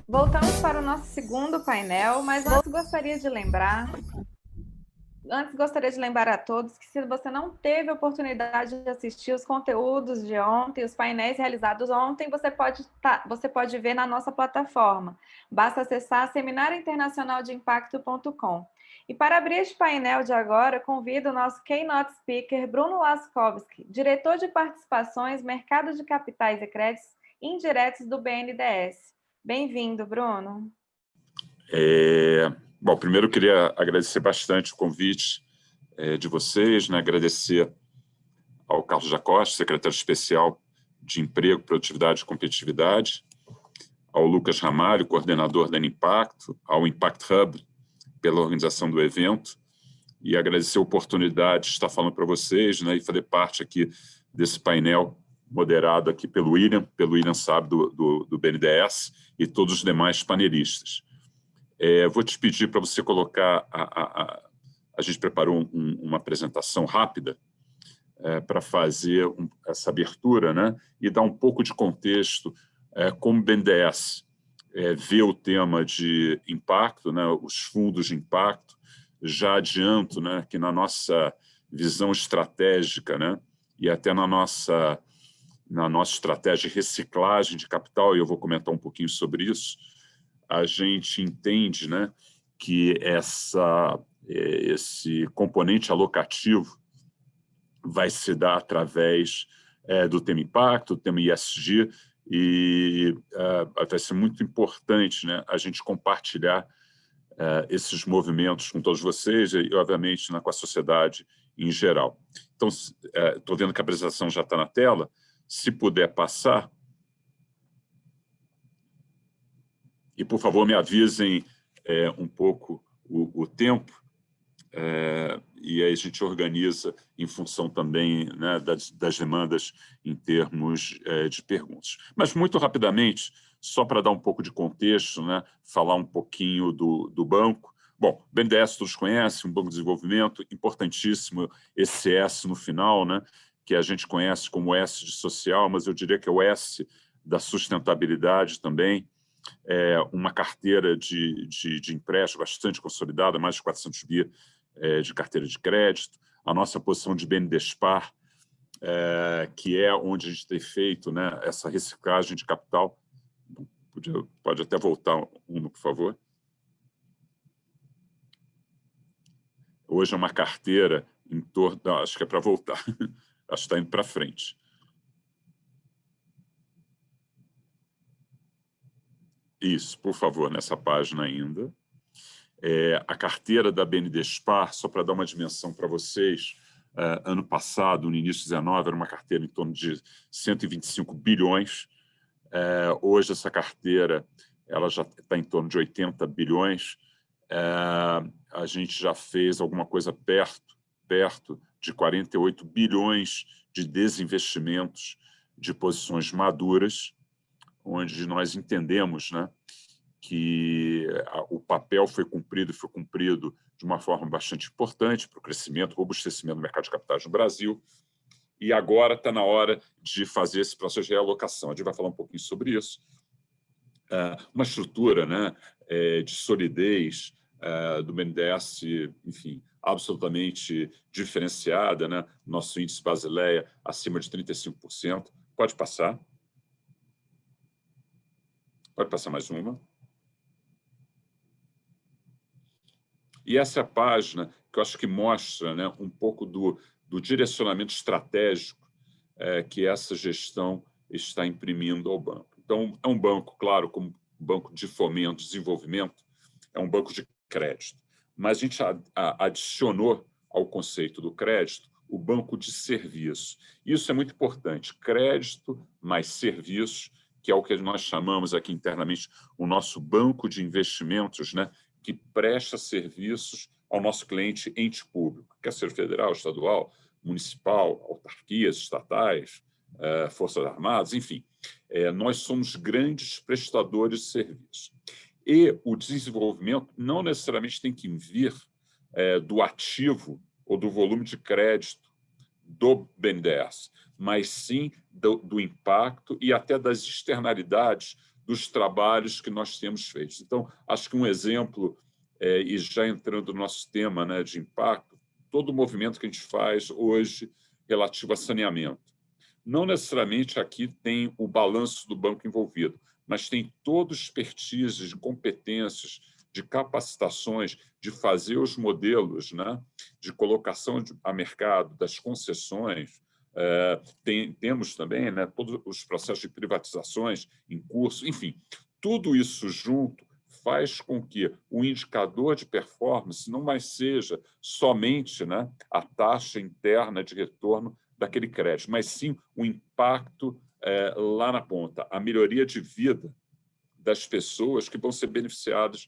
Voltamos para o nosso segundo painel, mas antes gostaria de lembrar a todos que, se você não teve a oportunidade de assistir os conteúdos de ontem, os painéis realizados ontem, você pode ver na nossa plataforma. Basta acessar seminariointernacionaldeimpacto.com. E para abrir este painel de agora, convido o nosso keynote speaker, Bruno Laskowski, diretor de participações, mercado de capitais e créditos indiretos do BNDES. Bem-vindo, Bruno. Bom, primeiro eu queria agradecer bastante o convite de vocês, né? Agradecer ao Carlos Jacoste, secretário especial de Emprego, Produtividade e Competitividade, ao Lucas Ramalho, coordenador da Impacto, ao Impact Hub, pela organização do evento, e agradecer a oportunidade de estar falando para vocês, né, e fazer parte aqui desse painel moderado aqui pelo William Sabe, do BNDES, e todos os demais panelistas. Vou te pedir para você colocar... A gente preparou uma apresentação rápida para fazer essa abertura, né, e dar um pouco de contexto como o BNDES vê o tema de impacto, né, os fundos de impacto. Já adianto, né, que na nossa visão estratégica, né, e até na nossa estratégia de reciclagem de capital, e eu vou comentar um pouquinho sobre isso, a gente entende, né, que esse componente alocativo vai se dar através do tema impacto, do tema ESG, e vai ser muito importante, né, a gente compartilhar esses movimentos com todos vocês e, obviamente, com a sociedade em geral. Então, estou vendo que a apresentação já está na tela. Se puder passar, e, por favor, me avisem um pouco o tempo, e aí a gente organiza em função também, né, das demandas em termos de perguntas. Mas, muito rapidamente, só para dar um pouco de contexto, né, falar um pouquinho do banco. Bom, o BNDES todos conhecem, um banco de desenvolvimento importantíssimo, esse S no final, né, que a gente conhece como S de social, mas eu diria que é o S da sustentabilidade também. Uma carteira de empréstimo bastante consolidada, mais de 400 bi de carteira de crédito, a nossa posição de BNDESPAR, que é onde a gente tem feito, né, essa reciclagem de capital. Pode até voltar por favor. Hoje é uma carteira em torno... Não, acho que é para voltar. Acho que está indo para frente. Isso, por favor, nessa página ainda. A carteira da BNDESPAR, só para dar uma dimensão para vocês, ano passado, no início de 2019, era uma carteira em torno de 125 bilhões. Hoje, essa carteira ela já está em torno de 80 bilhões. A gente já fez alguma coisa perto de 48 bilhões de desinvestimentos de posições maduras, onde nós entendemos, né, que o papel foi cumprido de uma forma bastante importante para o crescimento, robustecimento do mercado de capitais no Brasil, e agora está na hora de fazer esse processo de realocação. A gente vai falar um pouquinho sobre isso. Uma estrutura, né, de solidez do BNDES, enfim, absolutamente diferenciada, né? Nosso índice Basileia acima de 35%. Pode passar. Pode passar mais uma. E essa é a página que eu acho que mostra, né, um pouco do direcionamento estratégico que essa gestão está imprimindo ao banco. Então, é um banco, claro, como banco de fomento, desenvolvimento, é um banco de crédito. Mas a gente adicionou ao conceito do crédito o banco de serviço. Isso é muito importante. Crédito mais serviços, que é o que nós chamamos aqui internamente o nosso banco de investimentos, né, que presta serviços ao nosso cliente ente público, quer ser federal, estadual, municipal, autarquias, estatais, Forças Armadas, enfim. Nós somos grandes prestadores de serviços. E o desenvolvimento não necessariamente tem que vir do ativo ou do volume de crédito do BNDES, mas sim do impacto e até das externalidades dos trabalhos que nós temos feito. Então, acho que um exemplo, e já entrando no nosso tema, né, de impacto, todo o movimento que a gente faz hoje relativo a saneamento. Não necessariamente aqui tem o balanço do banco envolvido, mas tem toda expertise de competências, de capacitações, de fazer os modelos, né, de colocação a mercado, das concessões. Temos também, né, todos os processos de privatizações em curso, enfim, tudo isso junto faz com que o indicador de performance não mais seja somente, né, a taxa interna de retorno daquele crédito, mas sim o impacto lá na ponta, a melhoria de vida das pessoas que vão ser beneficiadas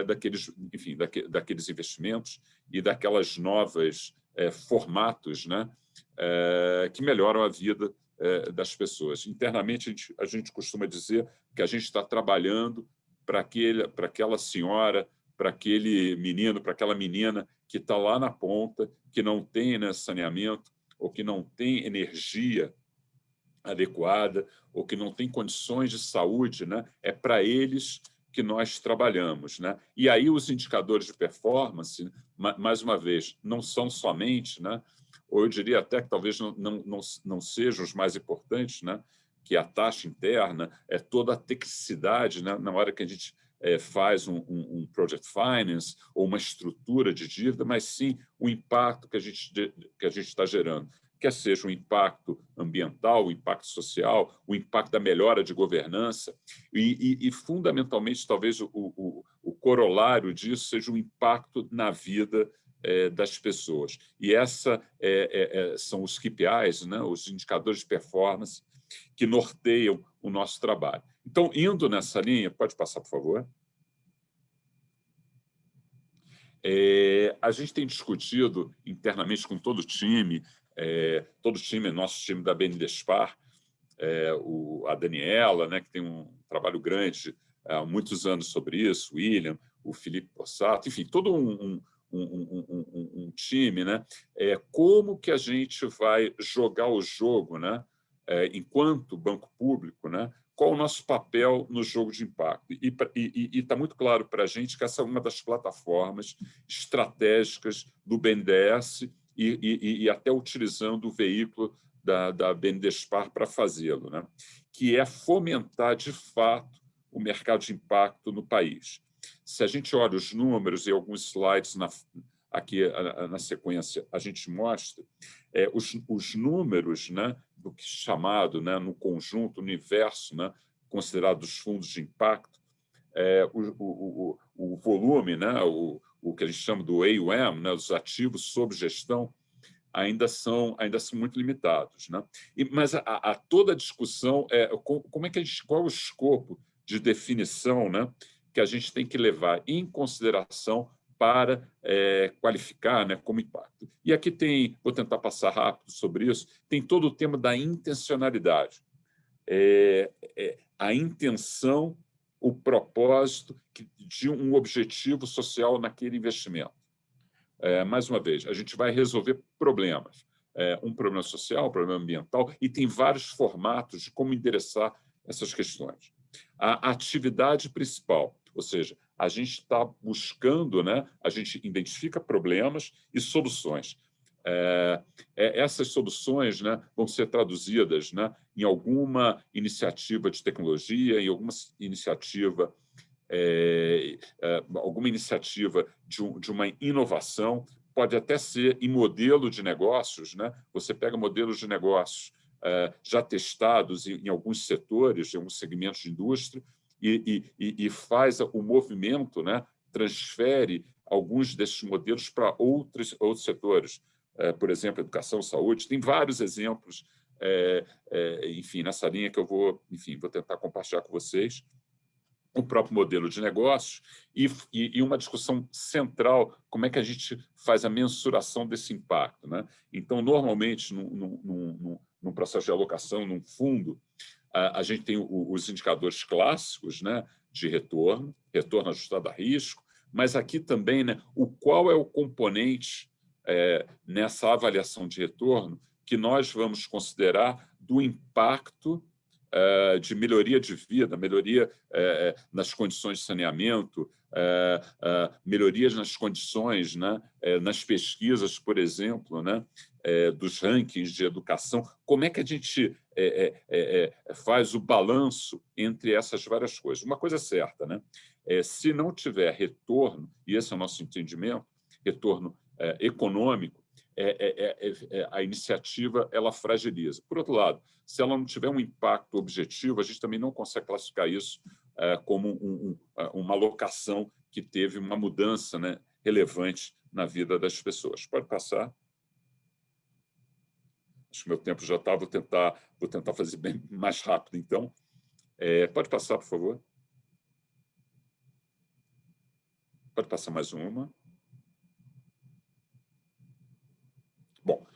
daqueles investimentos e daquelas novas formatos, né, que melhoram a vida das pessoas. Internamente, a gente costuma dizer que a gente está trabalhando para aquela senhora, para aquele menino, para aquela menina que está lá na ponta, que não tem, né, saneamento, ou que não tem energia adequada, ou que não tem condições de saúde, né? É para eles que nós trabalhamos, né? E aí os indicadores de performance, mais uma vez, não são somente, né? Ou eu diria até que talvez não sejam os mais importantes, né? Que a taxa interna, toda a tecnicidade, né? Na hora que a gente faz um project finance ou uma estrutura de dívida, mas sim o impacto que a gente está gerando, quer seja o impacto ambiental, o impacto social, o impacto da melhora de governança e fundamentalmente, talvez o corolário disso seja o impacto na vida das pessoas. E são os KPIs, né, os indicadores de performance, que norteiam o nosso trabalho. Então, indo nessa linha, pode passar, por favor? A gente tem discutido internamente com todo o time, nosso time da BNDESPAR, a Daniela, né, que tem um trabalho grande há muitos anos sobre isso, o William, o Felipe Possato, enfim, todo um time, né? Como que a gente vai jogar o jogo, né? Enquanto banco público, né? Qual o nosso papel no jogo de impacto? E está muito claro para a gente que essa é uma das plataformas estratégicas do BNDES e até utilizando o veículo da BNDESPAR para fazê-lo, né? Que é fomentar, de fato, o mercado de impacto no país. Se a gente olha os números e alguns slides aqui na sequência, a gente mostra os números, né, do que é chamado, né, no conjunto, universo, né, considerado os fundos de impacto, o volume, né, o que a gente chama do AUM, né, os ativos sob gestão, ainda são muito limitados, né? Mas toda a discussão como é que qual é o escopo de definição, né, que a gente tem que levar em consideração para qualificar, né, como impacto. E aqui vou tentar passar rápido sobre isso, tem todo o tema da intencionalidade. A intenção, o propósito de um objetivo social naquele investimento. Mais uma vez, a gente vai resolver problemas. Um problema social, um problema ambiental, e tem vários formatos de como endereçar essas questões. A atividade principal, ou seja, a gente está buscando, né, a gente identifica problemas e soluções. Essas soluções, né, vão ser traduzidas, né, em alguma iniciativa de tecnologia, em alguma iniciativa de uma inovação, pode até ser em modelo de negócios, né? Você pega modelos de negócios já testados em alguns setores, em alguns segmentos de indústria, e faz o movimento, né? Transfere alguns desses modelos para outros setores, por exemplo, educação, saúde. Tem vários exemplos, enfim, nessa linha que eu vou tentar compartilhar com vocês. O próprio modelo de negócios e uma discussão central, como é que a gente faz a mensuração desse impacto, né? Então, normalmente, num processo de alocação, num fundo, a gente tem os indicadores clássicos, né, de retorno ajustado a risco, mas aqui também, né, qual é o componente nessa avaliação de retorno que nós vamos considerar do impacto de melhoria de vida, melhoria nas condições de saneamento, melhorias nas condições, né, nas pesquisas, por exemplo, né, dos rankings de educação. Como é que a gente faz o balanço entre essas várias coisas? Uma coisa é certa, né? Se não tiver retorno, e esse é o nosso entendimento, retorno econômico, a iniciativa ela fragiliza. Por outro lado, se ela não tiver um impacto objetivo, a gente também não consegue classificar isso como uma alocação que teve uma mudança, né, relevante na vida das pessoas. Pode passar. Acho que meu tempo já está, vou tentar fazer bem mais rápido, então. Pode passar, por favor. Pode passar mais uma. Bom,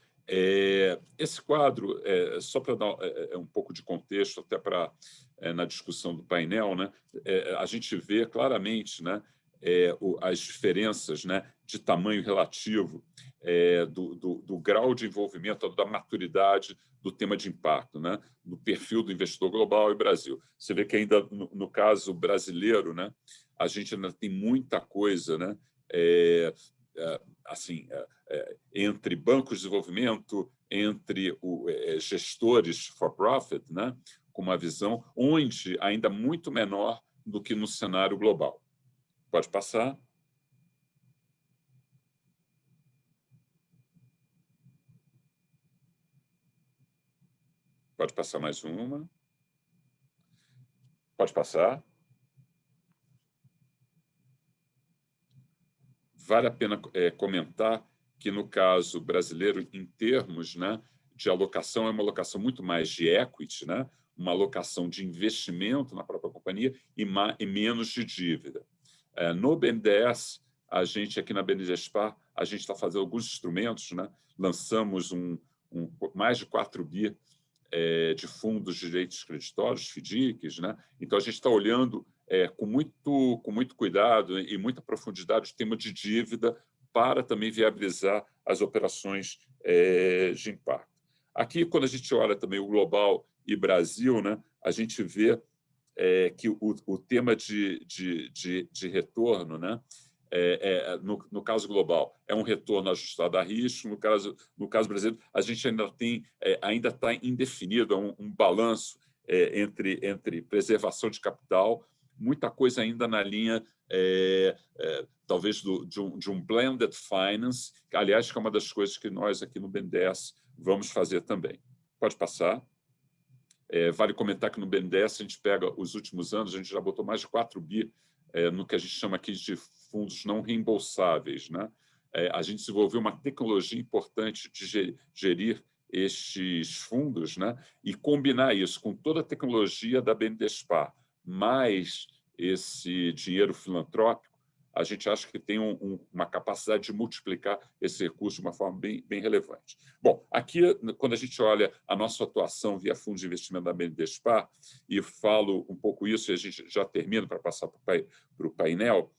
esse quadro, só para dar um pouco de contexto, até para na discussão do painel, né, a gente vê claramente, né, as diferenças, né, de tamanho relativo do grau de envolvimento, da maturidade do tema de impacto, né, do perfil do investidor global e Brasil. Você vê que ainda, no caso brasileiro, né, a gente ainda tem muita coisa, né, assim, entre bancos de desenvolvimento, entre gestores for profit, né, com uma visão onde ainda muito menor do que no cenário global. Pode passar. Pode passar mais uma. Pode passar. Vale a pena comentar que, no caso brasileiro, em termos, né, de alocação, é uma alocação muito mais de equity, né, uma alocação de investimento na própria companhia e menos de dívida. No BNDES, a gente, aqui na BNDESPar, a gente está fazendo alguns instrumentos, né, lançamos mais de 4 bi de fundos de direitos creditórios, FDICs, né? Então, a gente está olhando com muito cuidado e muita profundidade o tema de dívida para também viabilizar as operações de impacto. Aqui, quando a gente olha também o global e Brasil, né, a gente vê que o tema de retorno, né, no caso global, é um retorno ajustado a risco. No caso brasileiro, a gente ainda está indefinido, um balanço entre preservação de capital, muita coisa ainda na linha, talvez, de um blended finance, que, aliás, que é uma das coisas que nós aqui no BNDES vamos fazer também. Pode passar. Vale comentar que no BNDES, a gente pega os últimos anos, a gente já botou mais de 4 bi no que a gente chama aqui de fundos não reembolsáveis, né? A gente desenvolveu uma tecnologia importante de gerir estes fundos, né, e combinar isso com toda a tecnologia da BNDESPar, mais esse dinheiro filantrópico, a gente acha que tem uma capacidade de multiplicar esse recurso de uma forma bem relevante. Bom, aqui, quando a gente olha a nossa atuação via fundo de investimento da BNDESPar, e falo um pouco isso, e a gente já termina para passar para o painel,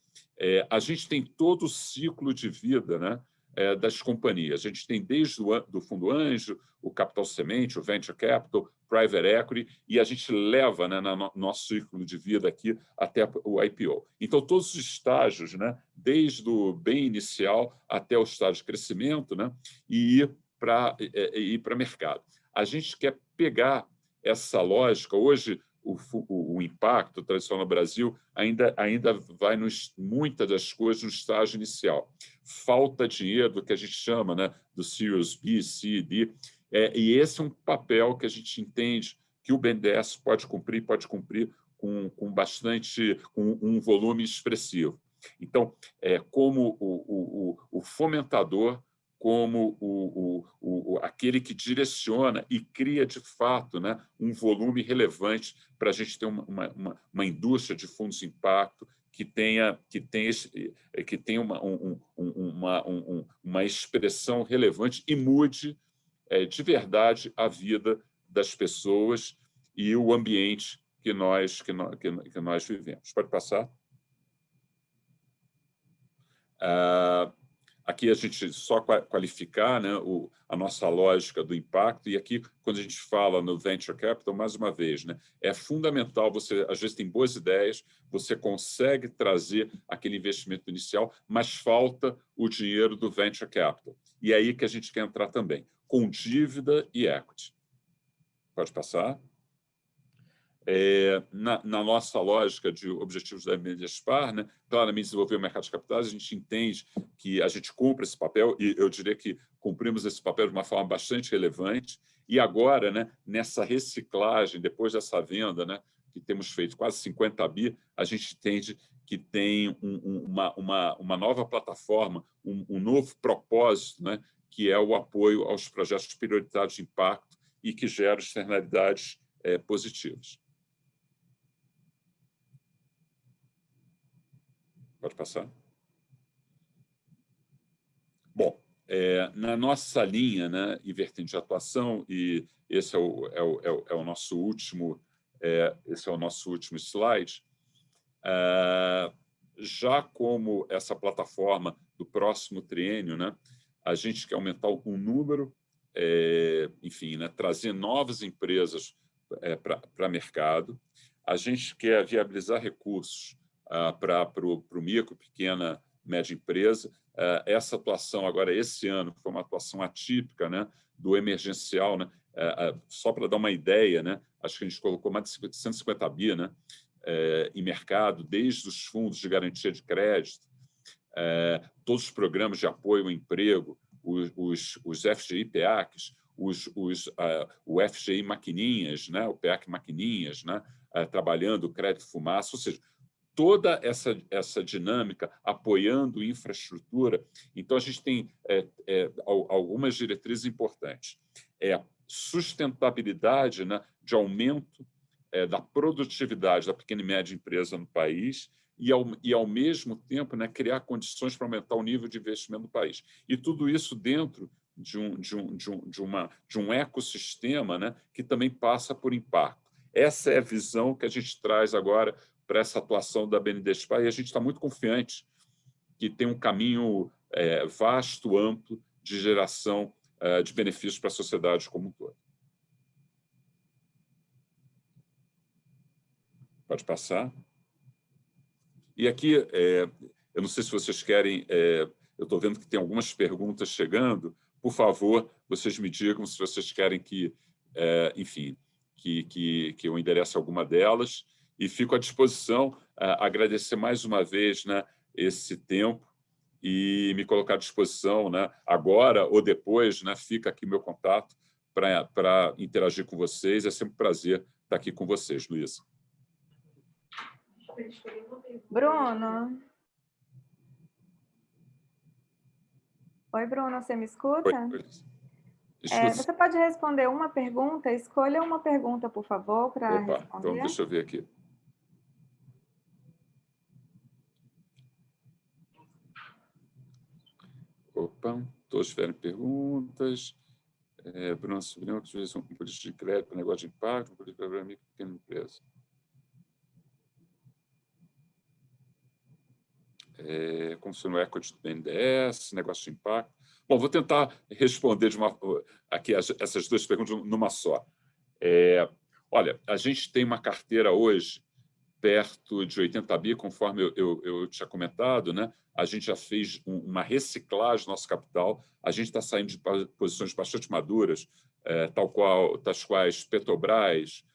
a gente tem todo o ciclo de vida, né, das companhias. A gente tem desde do fundo anjo, o capital semente, o venture capital, private equity, e a gente leva, né, no nosso ciclo de vida aqui até o IPO. Então, todos os estágios, né, desde o bem inicial até o estágio de crescimento, né, e ir para mercado. A gente quer pegar essa lógica. Hoje, o impacto tradicional no Brasil ainda vai muitas das coisas no estágio inicial. Falta dinheiro, do que a gente chama, né, do Series B, C, D, e esse é um papel que a gente entende que o BNDES pode cumprir com um volume expressivo. Então, como o fomentador, como aquele que direciona e cria, de fato, né, um volume relevante para a gente ter uma indústria de fundos de impacto que tenha uma expressão relevante e mude de verdade a vida das pessoas e o ambiente que nós vivemos. Pode passar. aqui a gente só qualificar, né, a nossa lógica do impacto, e aqui, quando a gente fala no Venture Capital, mais uma vez, né, é fundamental, você, às vezes, tem boas ideias, você consegue trazer aquele investimento inicial, mas falta o dinheiro do Venture Capital. E é aí que a gente quer entrar também, com dívida e equity. Pode passar. Na nossa lógica de objetivos da Medespar, né, claramente desenvolver o mercado de capitais, a gente entende que a gente cumpre esse papel, e eu diria que cumprimos esse papel de uma forma bastante relevante, e agora, né, nessa reciclagem, depois dessa venda, né, que temos feito quase 50 bi, a gente entende que tem uma nova plataforma, um novo propósito, né, que é o apoio aos projetos prioritários de impacto e que gera externalidades positivas. Pode passar. Bom, na nossa linha, né, e vertente de atuação, e esse é o nosso último, esse é o nosso último slide, já como essa plataforma do próximo triênio, né, a gente quer aumentar o número, enfim, né, trazer novas empresas para o mercado, a gente quer viabilizar recursos para o micro, pequena, média empresa. Essa atuação agora, esse ano, foi uma atuação atípica, né, do emergencial, né? Só para dar uma ideia, né, acho que a gente colocou mais de 150 bi, né, em mercado, desde os fundos de garantia de crédito, todos os programas de apoio ao emprego, os FGI PEACs, o FGI Maquininhas, né, o PEAC Maquininhas, né, trabalhando o crédito fumaça, ou seja, toda essa dinâmica apoiando infraestrutura. Então, a gente tem algumas diretrizes importantes. Sustentabilidade, né, de aumento da produtividade da pequena e média empresa no país e, ao mesmo tempo, né, criar condições para aumentar o nível de investimento no país. E tudo isso dentro de um ecossistema, né, que também passa por impacto. Essa é a visão que a gente traz agora para essa atuação da BNDESPAR, e a gente está muito confiante que tem um caminho vasto, amplo, de geração de benefícios para a sociedade como um todo. Pode passar. E aqui, eu não sei se vocês querem, eu estou vendo que tem algumas perguntas chegando, por favor, vocês me digam se vocês querem que, enfim, que eu enderece alguma delas, e fico à disposição, agradecer mais uma vez, né, esse tempo e me colocar à disposição, né, agora ou depois, né, fica aqui meu contato para interagir com vocês. É sempre um prazer estar aqui com vocês, Luísa. Bruno. Oi, Bruno, você me escuta? Oi. Você pode responder uma pergunta? Escolha uma pergunta, por favor, para responder. Então deixa eu ver aqui. Todos tiveram perguntas. Bruno Sobrinho, que utiliza um político de crédito para negócio de impacto, um político para micro e pequena empresa. Como se no equity do BNDES, negócio de impacto. Bom, vou tentar responder aqui essas duas perguntas numa só. Olha, a gente tem uma carteira hoje perto de 80 bi, conforme eu tinha comentado, né? A gente já fez uma reciclagem do nosso capital, a gente está saindo de posições bastante maduras, tais quais Petrobras,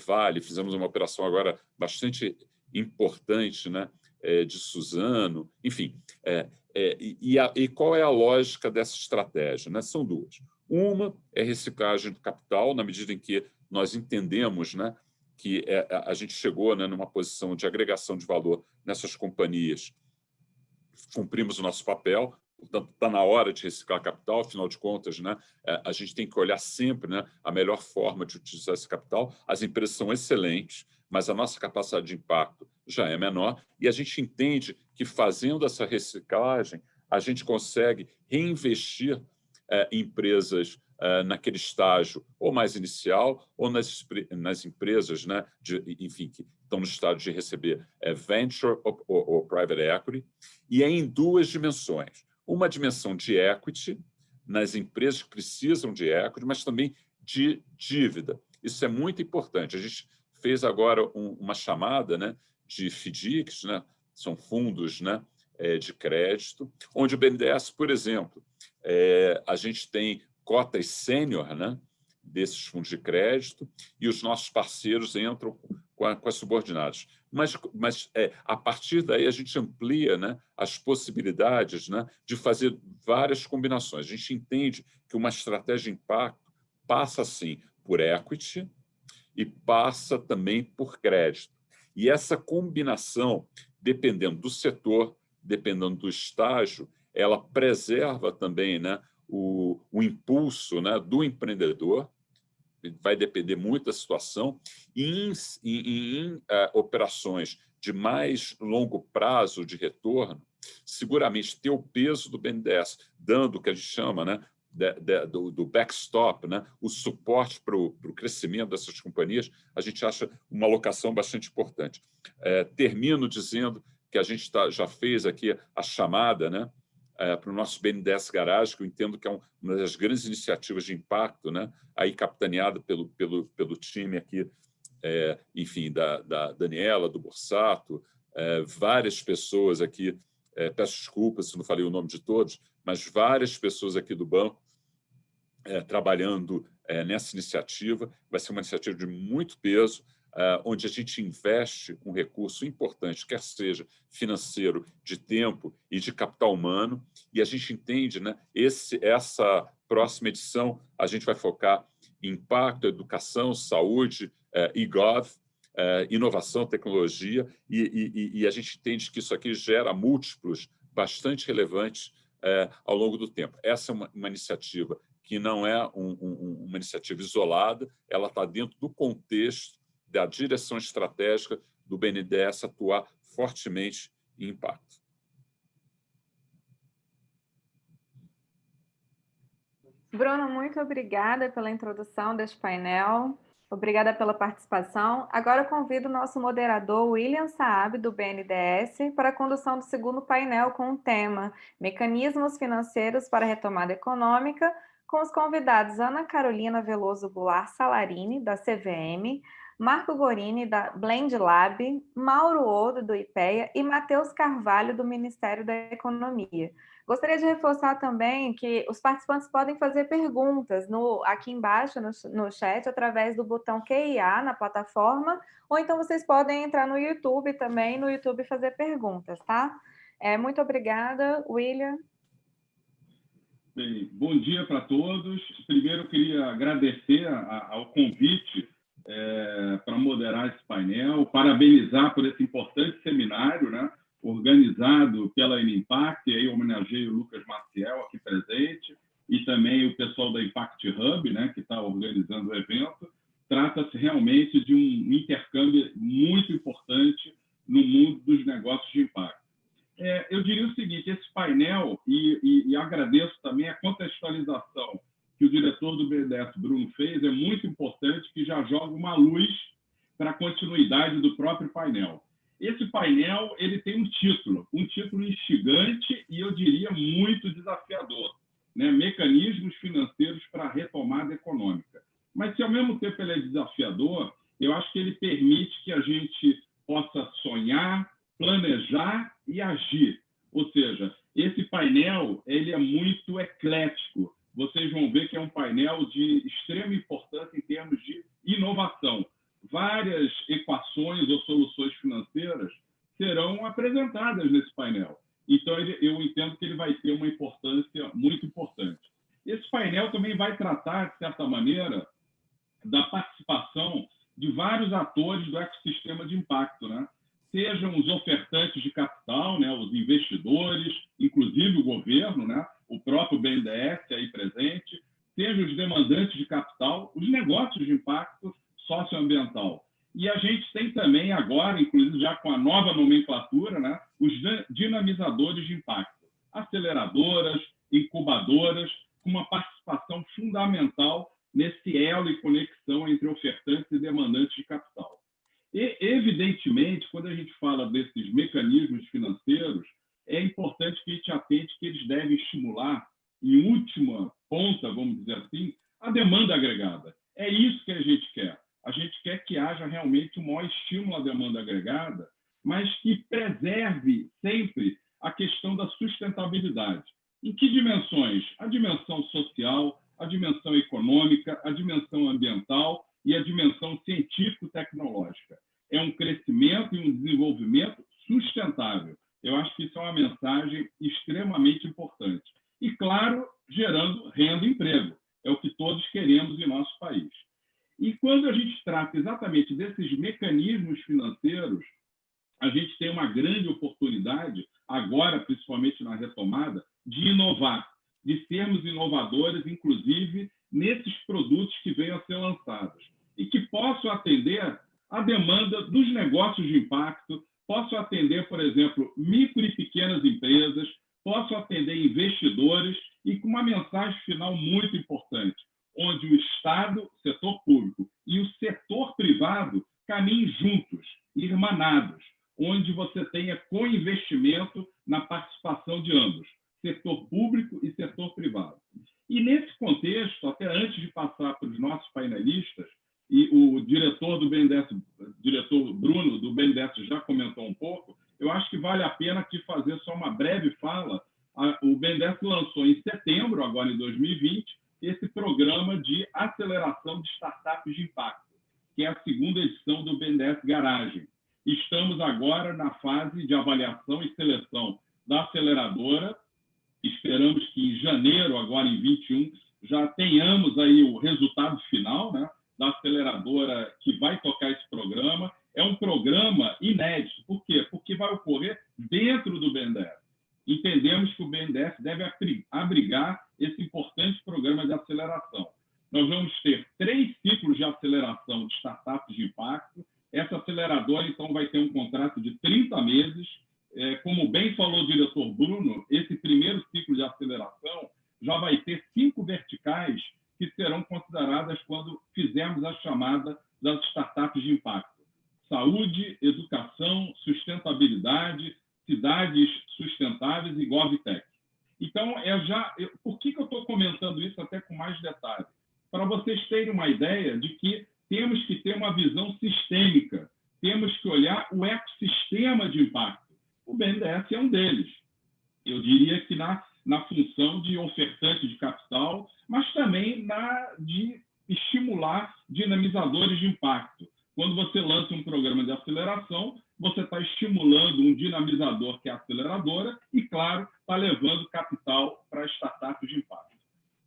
Vale, fizemos uma operação agora bastante importante, né? De Suzano, enfim. E qual é a lógica dessa estratégia, né? São duas. Uma é reciclagem do capital, na medida em que nós entendemos, né, que a gente chegou, né, numa posição de agregação de valor nessas companhias, cumprimos o nosso papel, portanto, está na hora de reciclar capital, afinal de contas, né, a gente tem que olhar sempre, né, a melhor forma de utilizar esse capital. As empresas são excelentes, mas a nossa capacidade de impacto já é menor, e a gente entende que, fazendo essa reciclagem, a gente consegue reinvestir em empresas naquele estágio ou mais inicial, ou nas empresas, né, enfim, que estão no estágio de receber venture ou private equity, e é em duas dimensões. uma dimensão de equity nas empresas que precisam de equity, mas também de dívida. Isso é muito importante. A gente fez agora uma chamada, né, de FDICs, né, são fundos, né, de crédito, onde o BNDES, por exemplo, a gente tem cotas sênior, né, desses fundos de crédito e os nossos parceiros entram com as subordinadas. Mas a partir daí, a gente amplia, né, as possibilidades, né, de fazer várias combinações. A gente entende que uma estratégia de impacto passa, sim, por equity e passa também por crédito. E essa combinação, dependendo do setor, dependendo do estágio, ela preserva também, né, o impulso, né, do empreendedor, vai depender muito da situação, e em operações de mais longo prazo de retorno, seguramente ter o peso do BNDES, dando o que a gente chama, né, do backstop, né, o suporte para o crescimento dessas companhias, a gente acha uma alocação bastante importante. Termino dizendo que a gente já fez aqui a chamada, né, para o nosso BNDES Garage, que eu entendo que é uma das grandes iniciativas de impacto, né, aí capitaneada pelo time aqui, enfim, da Daniela, do Borsato, várias pessoas aqui, peço desculpas se não falei o nome de todos, mas várias pessoas aqui do banco trabalhando nessa iniciativa. Vai ser uma iniciativa de muito peso, onde a gente investe um recurso importante, quer seja financeiro, de tempo e de capital humano, e a gente entende, né, essa próxima edição, a gente vai focar em impacto, educação, saúde, e-gov, inovação, tecnologia, e a gente entende que isso aqui gera múltiplos bastante relevantes ao longo do tempo. Essa é uma iniciativa que não é uma iniciativa isolada, ela está dentro do contexto da direção estratégica do BNDES atuar fortemente em impacto. Bruno, muito obrigada pela introdução deste painel. Obrigada pela participação. Agora eu convido o nosso moderador, William Saab, do BNDES, para a condução do segundo painel com o tema Mecanismos Financeiros para a Retomada Econômica, com os convidados Ana Carolina Veloso Goulart Salarini, da CVM, Marco Gorini, da Blend Lab, Mauro Odo, do IPEA, e Matheus Carvalho, do Ministério da Economia. Gostaria de reforçar também que os participantes podem fazer perguntas aqui embaixo no chat, através do botão QIA na plataforma, ou então vocês podem entrar no YouTube também, no YouTube fazer perguntas, tá? Muito obrigada, William. Bem, bom dia para todos. Primeiro, eu queria agradecer ao convite para moderar esse painel, parabenizar por esse importante seminário, né, organizado pela Inimpact, e aí homenageio o Lucas Maciel aqui presente, e também o pessoal da Impact Hub, né, que está organizando o evento. Trata-se realmente de um intercâmbio muito importante no mundo dos negócios de impacto. Eu diria o seguinte, esse painel, e agradeço também a contextualização que o diretor do BNDES, Bruno, fez, é muito importante, que já joga uma luz para a continuidade do próprio painel. Esse painel ele tem um título instigante e, eu diria, muito desafiador, né? Mecanismos financeiros para a retomada econômica. Mas, se ao mesmo tempo ele é desafiador, eu acho que ele permite que a gente possa sonhar, planejar e agir. Ou seja, esse painel ele é muito eclético. Vocês vão ver que é um painel de extrema importância em termos de inovação. Várias equações ou soluções financeiras serão apresentadas nesse painel. Então, eu entendo que ele vai ter uma importância muito importante. Esse painel também vai tratar, de certa maneira, da participação de vários atores do ecossistema de impacto, né? Sejam os ofertantes de capital, né, os investidores, inclusive o governo, né, o próprio BNDES aí presente, sejam os demandantes de capital, os negócios de impacto socioambiental. E a gente tem também agora, inclusive já com a nova nomenclatura, né, os dinamizadores de impacto, aceleradoras, incubadoras, com uma participação fundamental nesse elo e conexão entre ofertantes e demandantes de capital. E, evidentemente, quando a gente fala desses mecanismos financeiros, é importante que a gente atente que eles devem estimular, em última ponta, vamos dizer assim, a demanda agregada. É isso que a gente quer. A gente quer que haja realmente um maior estímulo à demanda agregada, mas que preserve sempre a questão da sustentabilidade. Em que dimensões? A dimensão social, a dimensão econômica, a dimensão ambiental e a dimensão científico-tecnológica. É um crescimento e um desenvolvimento sustentável. Eu acho que isso é uma mensagem extremamente importante. E, claro, gerando renda e emprego. É o que todos queremos em nosso país. E quando a gente trata exatamente desses mecanismos financeiros, a gente tem uma grande oportunidade, agora, principalmente na retomada, de inovar, de sermos inovadores, inclusive, nesses produtos que venham a ser lançados e que possam atender a demanda dos negócios de impacto, possam atender, por exemplo, micro e pequenas empresas, possam atender investidores e com uma mensagem final muito importante, onde o Estado, setor público e o setor privado caminhem juntos, irmanados, onde você tenha co-investimento na participação de ambos, setor público e setor privado. E nesse contexto, até antes de passar para os nossos painelistas, e o diretor do BNDES, diretor Bruno do BNDES já comentou um pouco, eu acho que vale a pena aqui fazer só uma breve fala. O BNDES lançou em setembro, agora em 2020, esse programa de aceleração de startups de impacto, que é a segunda edição do BNDES Garagem. Estamos agora na fase de avaliação e seleção da aceleradora. Esperamos que em janeiro, agora em 21, já tenhamos aí o resultado final, né, da aceleradora que vai tocar esse programa. É um programa inédito. Por quê? Porque vai ocorrer dentro do BNDES. Entendemos que o BNDES deve abrigar esse importante programa de aceleração. Nós vamos ter 3 ciclos de aceleração de startups de impacto. Essa aceleradora, então, vai ter um contrato de 30 meses. Como bem falou o diretor Bruno, esse primeiro ciclo de aceleração já vai ter 5 verticais que serão consideradas quando fizermos a chamada das startups de impacto. Saúde, educação, sustentabilidade, cidades sustentáveis e GovTech. Então, por que eu estou comentando isso até com mais detalhe? Para vocês terem uma ideia de que temos que ter uma visão sistêmica, temos que olhar o ecossistema de impacto. O BNDES é um deles. Eu diria que na função de ofertante de capital, mas também de estimular dinamizadores de impacto. Quando você lança um programa de aceleração, você está estimulando um dinamizador, que é a aceleradora, e, claro, está levando capital para startups de impacto.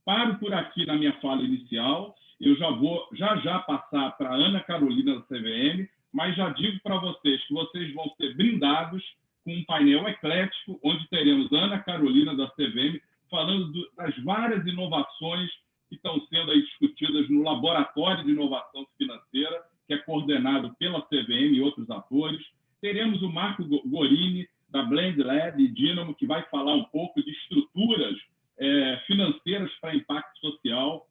Paro por aqui na minha fala inicial. Eu já vou já passar para a Ana Carolina da CVM, mas já digo para vocês que vocês vão ser brindados com um painel eclético, onde teremos a Ana Carolina da CVM falando das várias inovações que estão sendo aí discutidas no Laboratório de Inovação Financeira, que é coordenado pela CVM e outros atores. Teremos o Marco Gorini, da Blend Lab e Dynamo, que vai falar um pouco de estruturas financeiras para impacto social.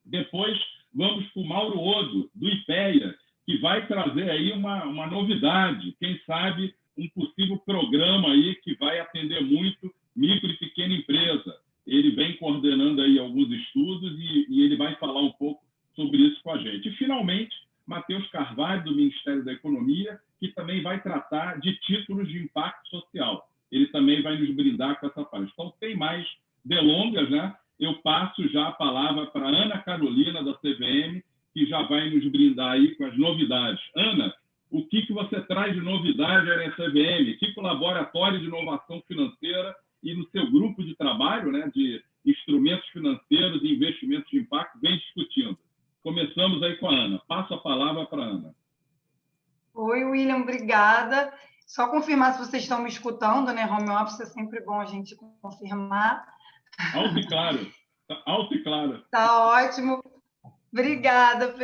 Depois, vamos para o Mauro Odo, do IPEA, que vai trazer aí uma novidade, quem sabe um possível programa aí que vai atender muito micro e pequena empresa. Ele vem coordenando aí alguns estudos e ele vai falar um pouco sobre isso com a gente. E, finalmente, Matheus Carvalho, do Ministério da Economia, que também vai tratar de títulos de impacto social. Ele também vai nos brindar com essa parte. Então, sem mais delongas, né? Eu passo já a palavra para a Ana Carolina, da CVM, que já vai nos brindar aí com as novidades. Ana, o que você traz de novidade aí na CVM? Que Laboratório de Inovação Financeira e no seu grupo de trabalho, né, de instrumentos financeiros e investimentos de impacto, vem discutindo? Começamos aí com a Ana. Passo a palavra para a Ana. Oi, William, obrigada. Só confirmar se vocês estão me escutando, né? Home office é sempre bom a gente confirmar. Alto e claro. Alto e claro. Tá ótimo. Obrigada.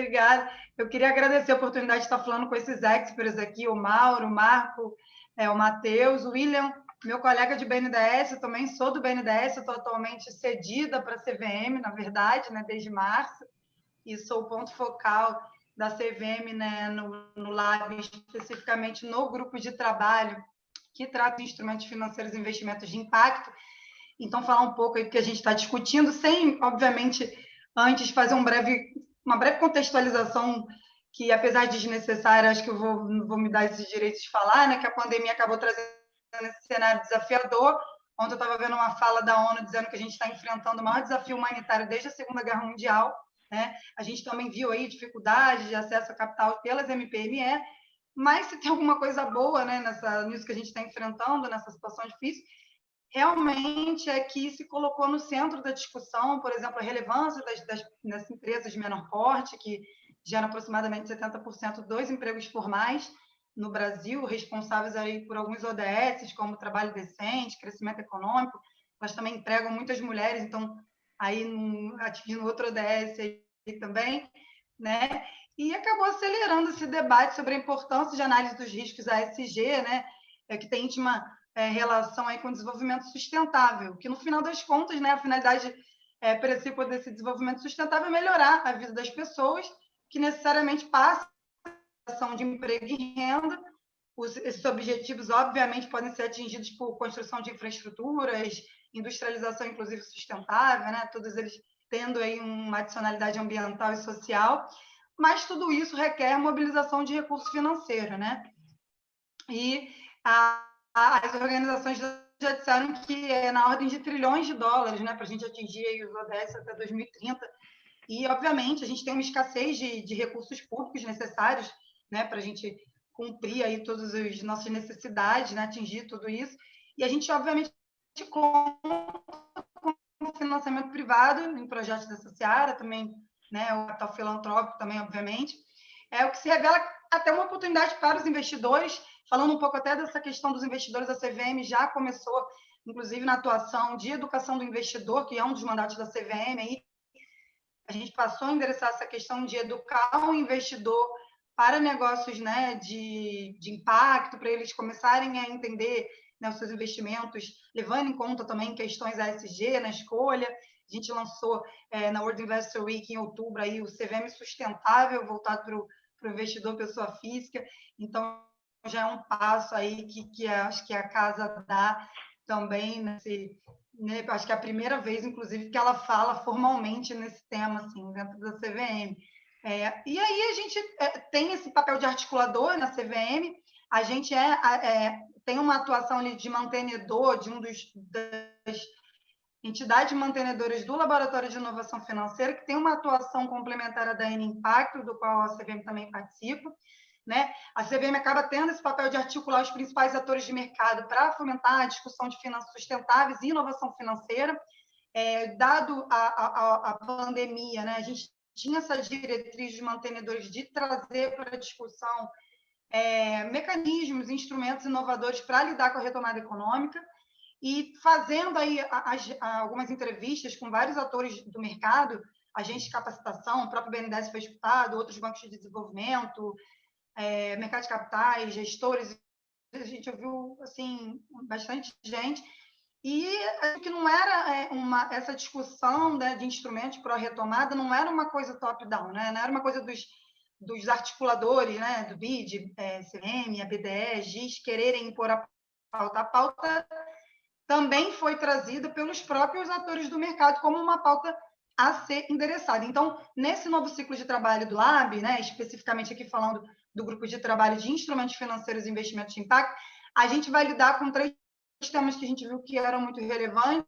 Eu queria agradecer a oportunidade de estar falando com esses experts aqui, o Mauro, o Marco, o Matheus, o William, meu colega de BNDES. Eu também sou do BNDES, estou atualmente cedida para a CVM, na verdade, né, desde março, e sou o ponto focal da CVM, né, no Lab, especificamente no grupo de trabalho que trata de instrumentos financeiros e investimentos de impacto. Então, falar um pouco aí do que a gente está discutindo, sem, obviamente, antes fazer uma breve contextualização, que, apesar de desnecessária, acho que eu vou me dar esse direito de falar, né, que a pandemia acabou trazendo esse cenário desafiador. Ontem eu estava vendo uma fala da ONU dizendo que a gente está enfrentando o maior desafio humanitário desde a Segunda Guerra Mundial, né? A gente também viu aí dificuldade de acesso a capital pelas MPME, mas se tem alguma coisa boa, né, nisso que a gente está enfrentando, nessa situação difícil, realmente é que se colocou no centro da discussão, por exemplo, a relevância das empresas de menor porte, que geram aproximadamente 70% dos empregos formais no Brasil, responsáveis aí por alguns ODS, como trabalho decente, crescimento econômico. Elas também empregam muitas mulheres, então, aí atingindo outro ODS aí também, né? E acabou acelerando esse debate sobre a importância de análise dos riscos ASG, né? Que tem íntima relação aí com o desenvolvimento sustentável, que no final das contas, né, a finalidade principal desse desenvolvimento sustentável é melhorar a vida das pessoas, que necessariamente passam de emprego e renda. Esses objetivos, obviamente, podem ser atingidos por construção de infraestruturas, industrialização, inclusive, sustentável, né? Todos eles tendo aí uma adicionalidade ambiental e social, mas tudo isso requer mobilização de recursos financeiros, né? E as organizações já disseram que é na ordem de trilhões de dólares, né, para a gente atingir aí os ODS até 2030. E, obviamente, a gente tem uma escassez de recursos públicos necessários, né, para a gente cumprir aí todas as nossas necessidades, né, atingir tudo isso. E a gente, obviamente, conta com financiamento privado em projetos dessa seara, também, né, o capital filantrópico também, obviamente. O que se revela até uma oportunidade para os investidores. Falando um pouco até dessa questão dos investidores, a CVM já começou, inclusive, na atuação de educação do investidor, que é um dos mandatos da CVM. Aí a gente passou a endereçar essa questão de educar o investidor para negócios, né, de impacto, para eles começarem a entender, né, os seus investimentos, levando em conta também questões ASG na escolha. A gente lançou na World Investor Week, em outubro, aí, o CVM Sustentável, voltado para o investidor pessoa física. Então, já é um passo aí que acho que a casa dá também nesse, né, acho que é a primeira vez, inclusive, que ela fala formalmente nesse tema, assim, dentro da CVM. E aí a gente tem esse papel de articulador na CVM, a gente tem uma atuação ali de mantenedor de das entidades mantenedoras do Laboratório de Inovação Financeira, que tem uma atuação complementar à da N Impacto, do qual a CVM também participa. Né? A CVM acaba tendo esse papel de articular os principais atores de mercado para fomentar a discussão de finanças sustentáveis e inovação financeira. Dado a pandemia, né, a gente tinha essa diretriz de mantenedores de trazer para a discussão mecanismos, instrumentos inovadores para lidar com a retomada econômica, e fazendo aí algumas entrevistas com vários atores do mercado, agentes de capacitação, o próprio BNDES foi escutado, outros bancos de desenvolvimento, mercado de capitais, gestores, a gente ouviu assim, bastante gente, e que não era essa discussão, né, de instrumentos para a retomada, não era uma coisa top-down, né? Não era uma coisa dos articuladores, né, do BID, CVM, a BDE, GIS, quererem impor a pauta. A pauta também foi trazida pelos próprios atores do mercado como uma pauta a ser endereçada. Então, nesse novo ciclo de trabalho do Lab, né, especificamente aqui falando do grupo de trabalho de instrumentos financeiros e investimentos de impacto, a gente vai lidar com 3 temas que a gente viu que eram muito relevantes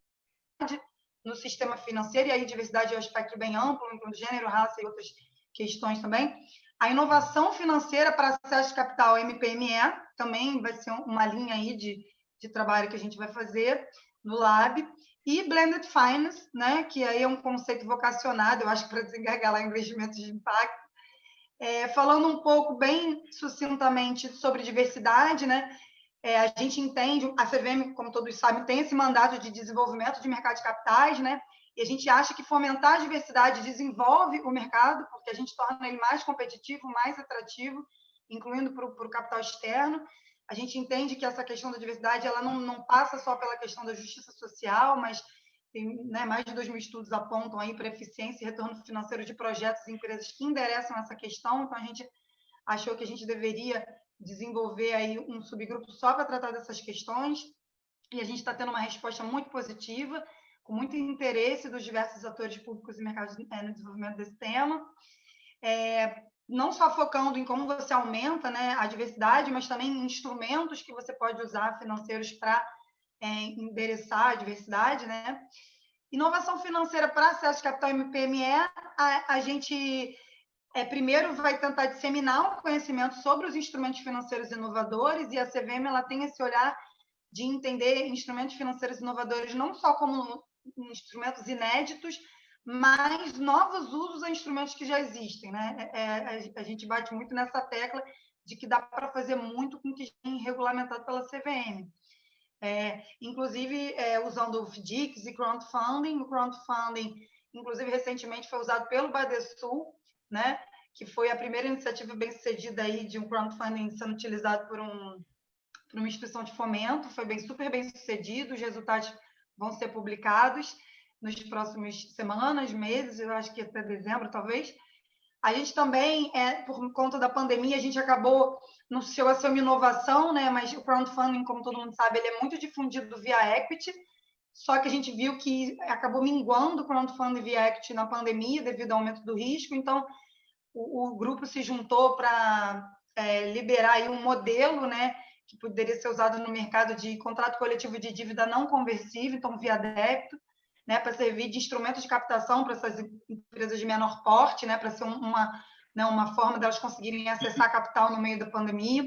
no sistema financeiro, e aí diversidade é um aspecto bem amplo, incluindo gênero, raça e outras questões também. A inovação financeira para acesso de capital, MPME, também vai ser uma linha aí de trabalho que a gente vai fazer no Lab. E Blended Finance, né, que aí é um conceito vocacionado, eu acho, para desengargalar investimentos de impacto. Falando um pouco bem sucintamente sobre diversidade, né, a gente entende, a CVM, como todos sabem, tem esse mandato de desenvolvimento de mercado de capitais, né, e a gente acha que fomentar a diversidade desenvolve o mercado, porque a gente torna ele mais competitivo, mais atrativo, incluindo para o capital externo. A gente entende que essa questão da diversidade ela não passa só pela questão da justiça social, mas tem, né, mais de 2.000 estudos apontam aí para eficiência e retorno financeiro de projetos e empresas que endereçam essa questão. Então, a gente achou que a gente deveria desenvolver aí um subgrupo só para tratar dessas questões, e a gente está tendo uma resposta muito positiva, com muito interesse dos diversos atores públicos e mercados no desenvolvimento desse tema. Não só focando em como você aumenta, né, a diversidade, mas também em instrumentos que você pode usar financeiros para endereçar a diversidade, né? Inovação financeira para acesso de capital e PME, a gente primeiro vai tentar disseminar o conhecimento sobre os instrumentos financeiros inovadores, e a CVM ela tem esse olhar de entender instrumentos financeiros inovadores não só como instrumentos inéditos, mas novos usos a instrumentos que já existem, né? A gente bate muito nessa tecla de que dá para fazer muito com o que já é regulamentado pela CVM. Inclusive, usando o FDICs e crowdfunding. O crowdfunding, inclusive, recentemente foi usado pelo Badesul, né? Que foi a primeira iniciativa bem-sucedida aí de um crowdfunding sendo utilizado por uma instituição de fomento. Foi super bem-sucedido, os resultados vão ser publicados nas próximas semanas, meses, eu acho que até dezembro, talvez. A gente também, por conta da pandemia, a gente acabou, não chegou a ser uma inovação, né? Mas o crowdfunding, como todo mundo sabe, ele é muito difundido via equity, só que a gente viu que acabou minguando o crowdfunding via equity na pandemia, devido ao aumento do risco. Então, o grupo se juntou para liberar aí um modelo, né, que poderia ser usado no mercado de contrato coletivo de dívida não conversível, então via débito, né, para servir de instrumento de captação para essas empresas de menor porte, né, para ser uma forma delas conseguirem acessar capital no meio da pandemia.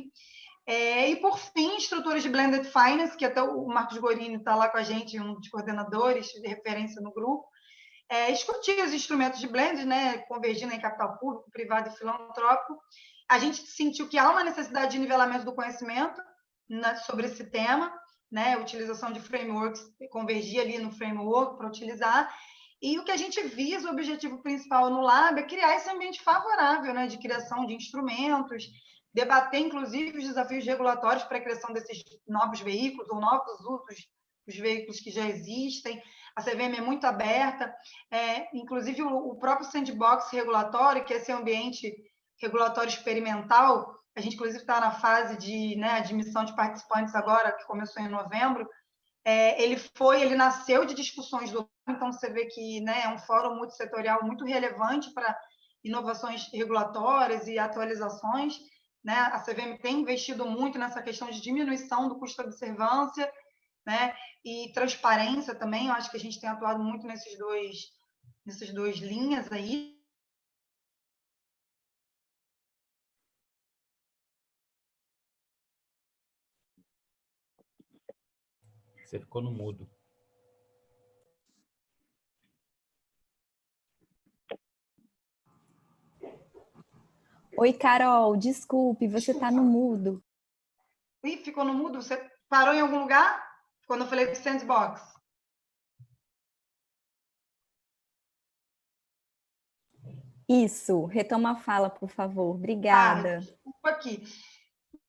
E, por fim, estruturas de blended finance, que até o Marcos Gorini está lá com a gente, um dos coordenadores de referência no grupo, discutir os instrumentos de blend, né, convergindo em capital público, privado e filantrópico. A gente sentiu que há uma necessidade de nivelamento do conhecimento sobre esse tema, né, utilização de frameworks, convergir ali no framework para utilizar. E o que a gente visa, o objetivo principal no Lab, é criar esse ambiente favorável, né, de criação de instrumentos, debater, inclusive, os desafios regulatórios para a criação desses novos veículos ou novos usos dos veículos que já existem. A CVM é muito aberta, inclusive o próprio sandbox regulatório, que é esse ambiente regulatório experimental. A gente, inclusive, está na fase de admissão de participantes agora, que começou em novembro. Ele nasceu de discussões do... Então, você vê que, né, é um fórum multissetorial muito relevante para inovações regulatórias e atualizações, né? A CVM tem investido muito nessa questão de diminuição do custo de observância, né, e transparência também. Eu acho que a gente tem atuado muito nessas duas linhas aí. Você ficou no mudo. Oi, Carol, desculpe, você está no mudo. Ih, ficou no mudo? Você parou em algum lugar? Quando eu falei do sandbox. Isso, retoma a fala, por favor. Obrigada. Desculpa aqui.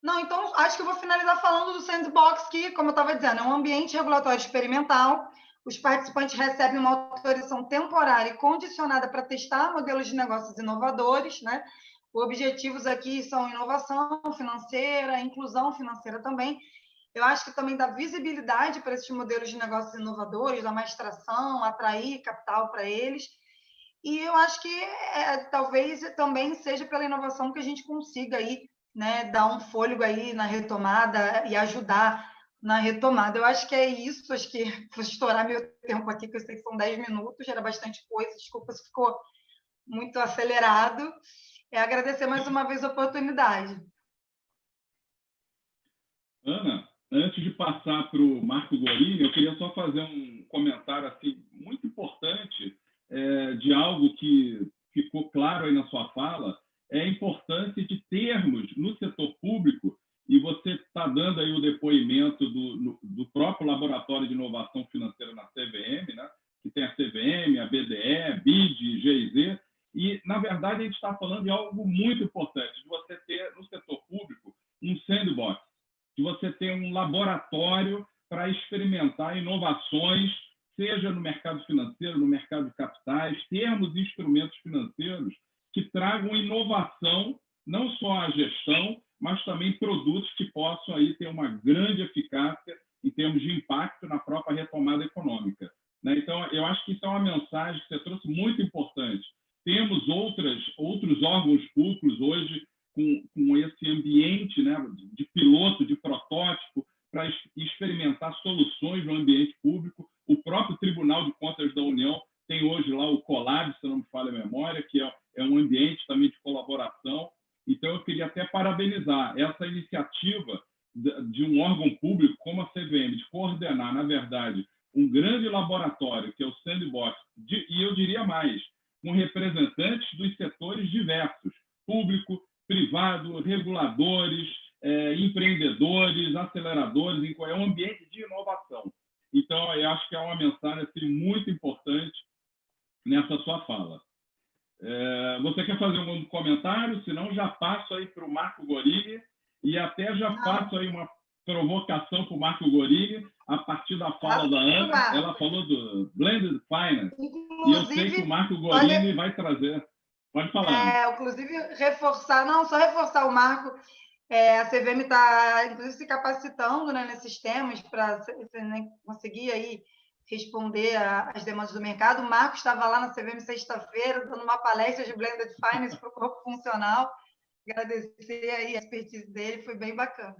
Não, então, acho que eu vou finalizar falando do sandbox, que, como eu estava dizendo, é um ambiente regulatório experimental. Os participantes recebem uma autorização temporária e condicionada para testar modelos de negócios inovadores, né? Os objetivos aqui são inovação financeira, inclusão financeira também. Eu acho que também dá visibilidade para esses modelos de negócios inovadores, dar mais tração, atrair capital para eles. E eu acho que talvez também seja pela inovação que a gente consiga aí, né, dar um fôlego aí na retomada e ajudar na retomada. Eu acho que é isso. Acho que vou estourar meu tempo aqui, que eu sei que são 10 minutos, era bastante coisa. Desculpa se ficou muito acelerado. Agradecer mais uma vez a oportunidade. Ana, antes de passar para o Marco Gorini, eu queria só fazer um comentário assim, muito importante de algo que ficou claro aí na sua fala, é a importância de termos no setor público, e você está dando aí o depoimento do próprio Laboratório de Inovação Financeira na CVM, né? Que tem a CVM, a BDE, BID, GIZ, e, na verdade, a gente está falando de algo muito importante, de você ter no setor público um sandbox, de você ter um laboratório para experimentar inovações, seja no mercado financeiro, no mercado de capitais, termos instrumentos financeiros que tragam inovação, não só à gestão, mas também produtos que possam aí ter uma grande eficácia em termos de impacto na própria retomada econômica, né? Então, eu acho que isso é uma mensagem que você trouxe muito importante. Temos outros órgãos públicos hoje com esse ambiente, né, de piloto, de protótipo, para experimentar soluções no ambiente público. O próprio Tribunal de Contas da União tem hoje lá o Colab, se não me falha a memória, que é um ambiente também de colaboração. Então, eu queria até parabenizar essa iniciativa de um órgão público como a CVM, de coordenar, na verdade, um grande laboratório, que é o Sandbox, e eu diria mais, com representantes dos setores diversos, público, privado, reguladores, empreendedores, aceleradores, é um ambiente de inovação. Então, eu acho que é uma mensagem assim, muito importante nessa sua fala. Você quer fazer algum comentário? Senão, já passo aí para o Marco Gorini e até já faço aí uma provocação para o Marco Gorini a partir da fala da Ana. Ela falou do Blended Finance. E eu sei que o Marco Gorini vai trazer. Pode falar. Inclusive, só reforçar o Marco. A CVM está, inclusive, se capacitando, né, nesses temas para conseguir aí responder às demandas do mercado. O Marco estava lá na CVM sexta-feira, dando uma palestra de Blended Finance para o corpo funcional. Agradecer aí a expertise dele, foi bem bacana.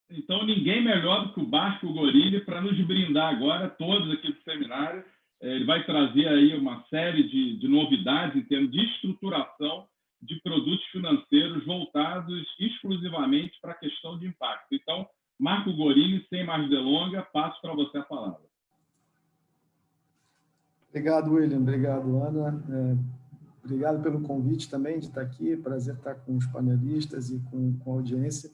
Então, ninguém melhor do que o Marco Gorini para nos brindar agora, todos aqui do seminário. Ele vai trazer aí uma série de novidades em termos de estruturação de produtos financeiros voltados exclusivamente para a questão de impacto. Então, Marco Gorini, sem mais delongas, passo para você a palavra. Obrigado, William. Obrigado, Ana. Obrigado pelo convite também de estar aqui. Prazer estar com os panelistas e com a audiência.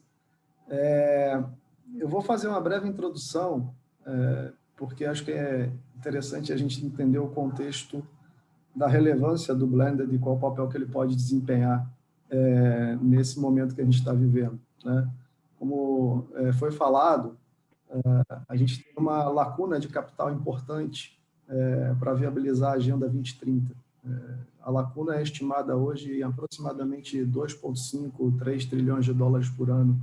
Eu vou fazer uma breve introdução, porque acho que é interessante a gente entender o contexto da relevância do Blended e qual o papel que ele pode desempenhar nesse momento que a gente está vivendo, né? Como foi falado, a gente tem uma lacuna de capital importante para viabilizar a Agenda 2030. A lacuna é estimada hoje em aproximadamente 2,5, 3 trilhões de dólares por ano.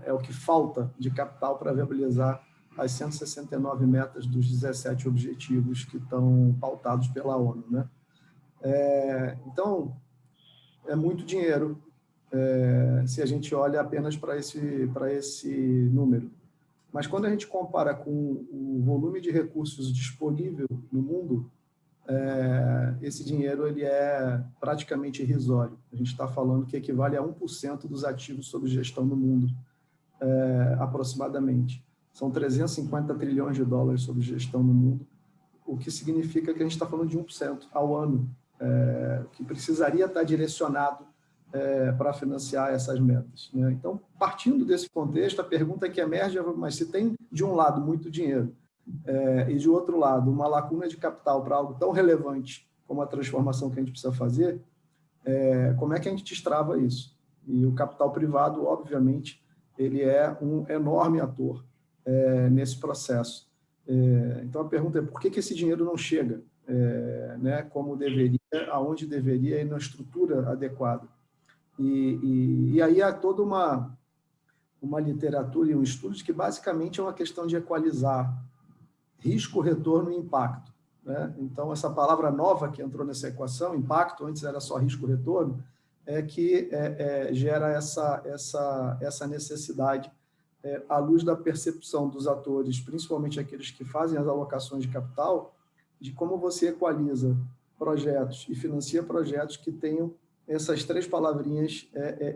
É o que falta de capital para viabilizar as 169 metas dos 17 objetivos que estão pautados pela ONU, né? Então, é muito dinheiro se a gente olha apenas para esse número. Mas quando a gente compara com o volume de recursos disponível no mundo, esse dinheiro ele é praticamente irrisório. A gente está falando que equivale a 1% dos ativos sob gestão no mundo, aproximadamente. São 350 trilhões de dólares sob gestão no mundo, o que significa que a gente está falando de 1% ao ano, que precisaria estar direcionado para financiar essas metas, né? Então, partindo desse contexto, a pergunta que emerge é: mas se tem, de um lado, muito dinheiro, e, de outro lado, uma lacuna de capital para algo tão relevante como a transformação que a gente precisa fazer, como é que a gente destrava isso? E o capital privado, obviamente, ele é um enorme ator nesse processo. Então, a pergunta é: por que esse dinheiro não chega né, como deveria, aonde deveria e na estrutura adequada? E aí há toda uma literatura e um estudo de que, basicamente, é uma questão de equalizar risco, retorno e impacto, né? Então, essa palavra nova que entrou nessa equação, impacto, antes era só risco, retorno, que gera essa necessidade, à luz da percepção dos atores, principalmente aqueles que fazem as alocações de capital, de como você equaliza projetos e financia projetos que tenham essas três palavrinhas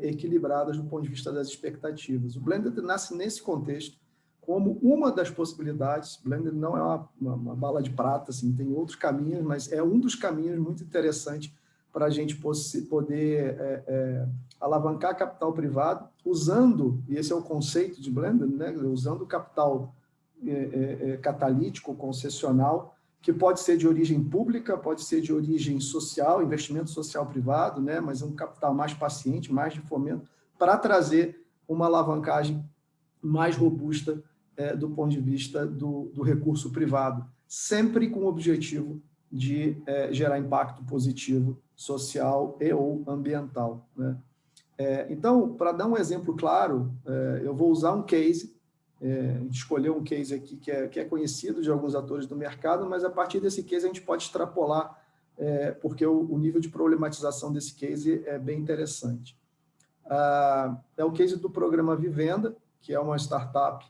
equilibradas do ponto de vista das expectativas. O Blended nasce nesse contexto como uma das possibilidades. Blended não é uma bala de prata, assim, tem outros caminhos, mas é um dos caminhos muito interessante para a gente poder alavancar capital privado, usando, e esse é o conceito de Blended, né, usando o capital catalítico, concessional, que pode ser de origem pública, pode ser de origem social, investimento social privado, né, mas é um capital mais paciente, mais de fomento, para trazer uma alavancagem mais robusta do ponto de vista do recurso privado, sempre com o objetivo de gerar impacto positivo social e ou ambiental, né? Então, para dar um exemplo claro, eu vou usar um case, a gente escolheu um case aqui que é conhecido de alguns atores do mercado, mas a partir desse case a gente pode extrapolar, porque o nível de problematização desse case é bem interessante. É o case do programa Vivenda, que é uma startup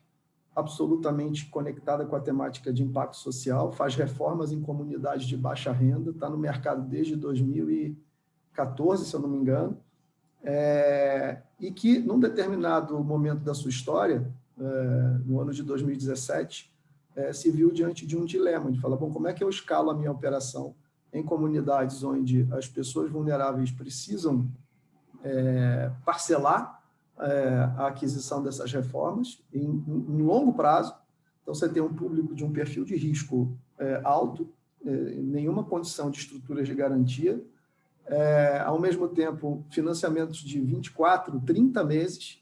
absolutamente conectada com a temática de impacto social, faz reformas em comunidades de baixa renda, está no mercado desde 2014, se eu não me engano, e que, num determinado momento da sua história, no ano de 2017, se viu diante de um dilema, de falar, bom, como é que eu escalo a minha operação em comunidades onde as pessoas vulneráveis precisam parcelar a aquisição dessas reformas em longo prazo. Então, você tem um público de um perfil de risco alto, nenhuma condição de estruturas de garantia, ao mesmo tempo, financiamentos de 24, 30 meses,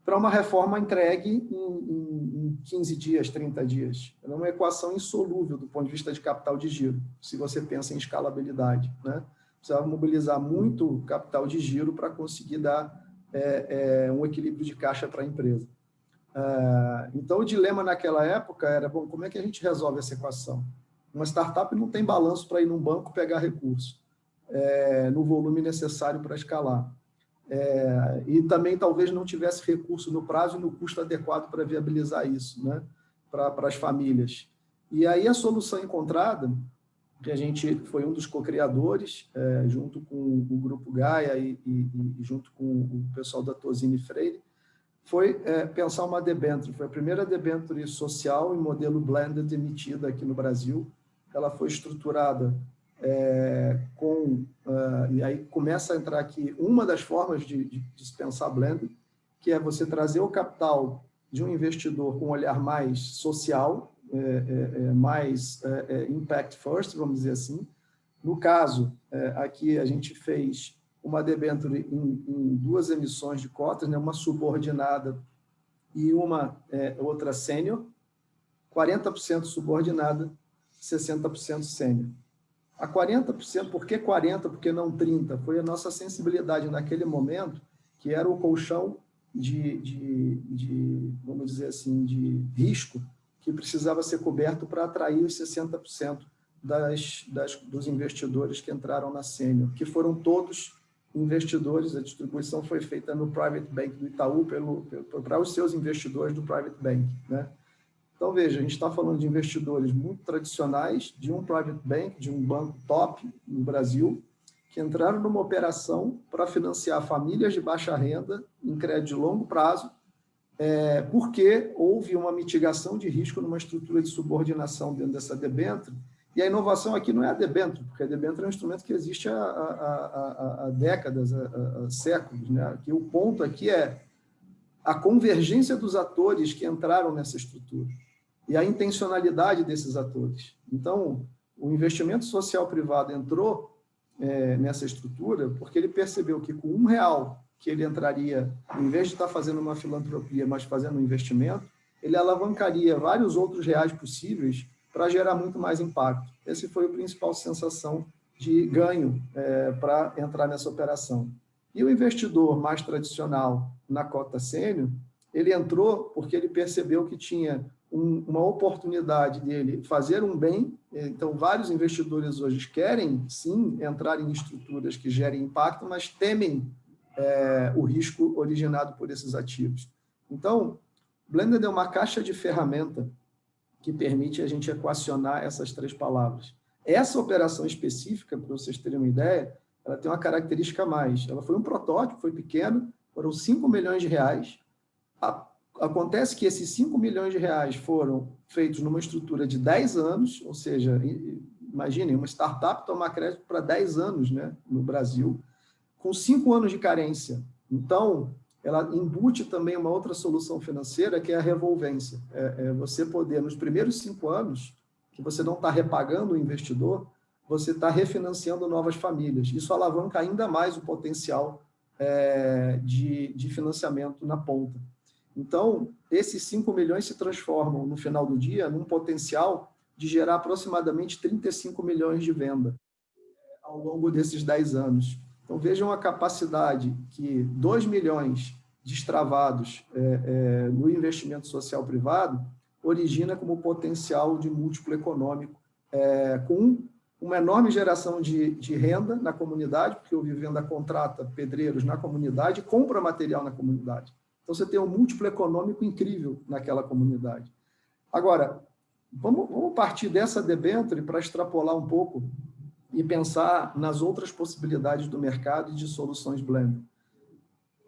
para uma reforma entregue em 15 dias, 30 dias. É uma equação insolúvel do ponto de vista de capital de giro, se você pensa em escalabilidade, né? Precisa mobilizar muito capital de giro para conseguir dar um equilíbrio de caixa para a empresa. Então, o dilema naquela época era, bom, como é que a gente resolve essa equação? Uma startup não tem balanço para ir num banco pegar recurso no volume necessário para escalar. E também talvez não tivesse recurso no prazo e no custo adequado para viabilizar isso, né, para as famílias. E aí a solução encontrada, que a gente foi um dos co-criadores, junto com o Grupo Gaia e junto com o pessoal da Tosini Freire, foi pensar uma debênture. Foi a primeira debênture social em modelo blended emitida aqui no Brasil. Ela foi estruturada e aí começa a entrar aqui uma das formas de se pensar blended, que é você trazer o capital de um investidor com um olhar mais social, mais impact first, vamos dizer assim. No caso, aqui a gente fez uma debênture em duas emissões de cotas, né, uma subordinada e uma outra sênior, 40% subordinada, 60% sênior. A 40%, por que 40%, por que não 30%? Foi a nossa sensibilidade naquele momento, que era o colchão vamos dizer assim, de risco, que precisava ser coberto para atrair os 60% dos investidores que entraram na sênior, que foram todos investidores. A distribuição foi feita no Private Bank do Itaú para os seus investidores do Private Bank, né? Então, veja, a gente está falando de investidores muito tradicionais, de um Private Bank, de um banco top no Brasil, que entraram numa operação para financiar famílias de baixa renda em crédito de longo prazo, porque houve uma mitigação de risco numa estrutura de subordinação dentro dessa debênture. E a inovação aqui não é a debênture, porque a debênture é um instrumento que existe há décadas, há séculos, né? Aqui, o ponto aqui é a convergência dos atores que entraram nessa estrutura e a intencionalidade desses atores. Então, o investimento social privado entrou nessa estrutura porque ele percebeu que com R$1 que ele entraria, em vez de estar fazendo uma filantropia, mas fazendo um investimento, ele alavancaria vários outros reais possíveis para gerar muito mais impacto. Essa foi a principal sensação de ganho para entrar nessa operação. E o investidor mais tradicional na cota sênior, ele entrou porque ele percebeu que tinha uma oportunidade dele fazer um bem. Então, vários investidores hoje querem, sim, entrar em estruturas que gerem impacto, mas temem o risco originado por esses ativos. Então, Blended é uma caixa de ferramenta que permite a gente equacionar essas três palavras. Essa operação específica, para vocês terem uma ideia, ela tem uma característica a mais. Ela foi um protótipo, foi pequeno, foram R$5 milhões. Acontece que esses R$5 milhões foram feitos numa estrutura de 10 anos, ou seja, imaginem, uma startup tomar crédito para 10 anos, né, no Brasil, com 5 anos de carência. Então, ela embute também uma outra solução financeira, que é a revolvência. Você poder, nos primeiros 5 anos, que você não está repagando o investidor, você está refinanciando novas famílias. Isso alavanca ainda mais o potencial de financiamento na ponta. Então, esses 5 milhões se transformam, no final do dia, num potencial de gerar aproximadamente 35 milhões de venda ao longo desses 10 anos. Então, vejam a capacidade que 2 milhões destravados no investimento social privado origina como potencial de múltiplo econômico, com uma enorme geração de renda na comunidade, porque o Vivenda contrata pedreiros na comunidade e compra material na comunidade. Então, você tem um múltiplo econômico incrível naquela comunidade. Agora, vamos partir dessa debênture para extrapolar um pouco e pensar nas outras possibilidades do mercado e de soluções blend.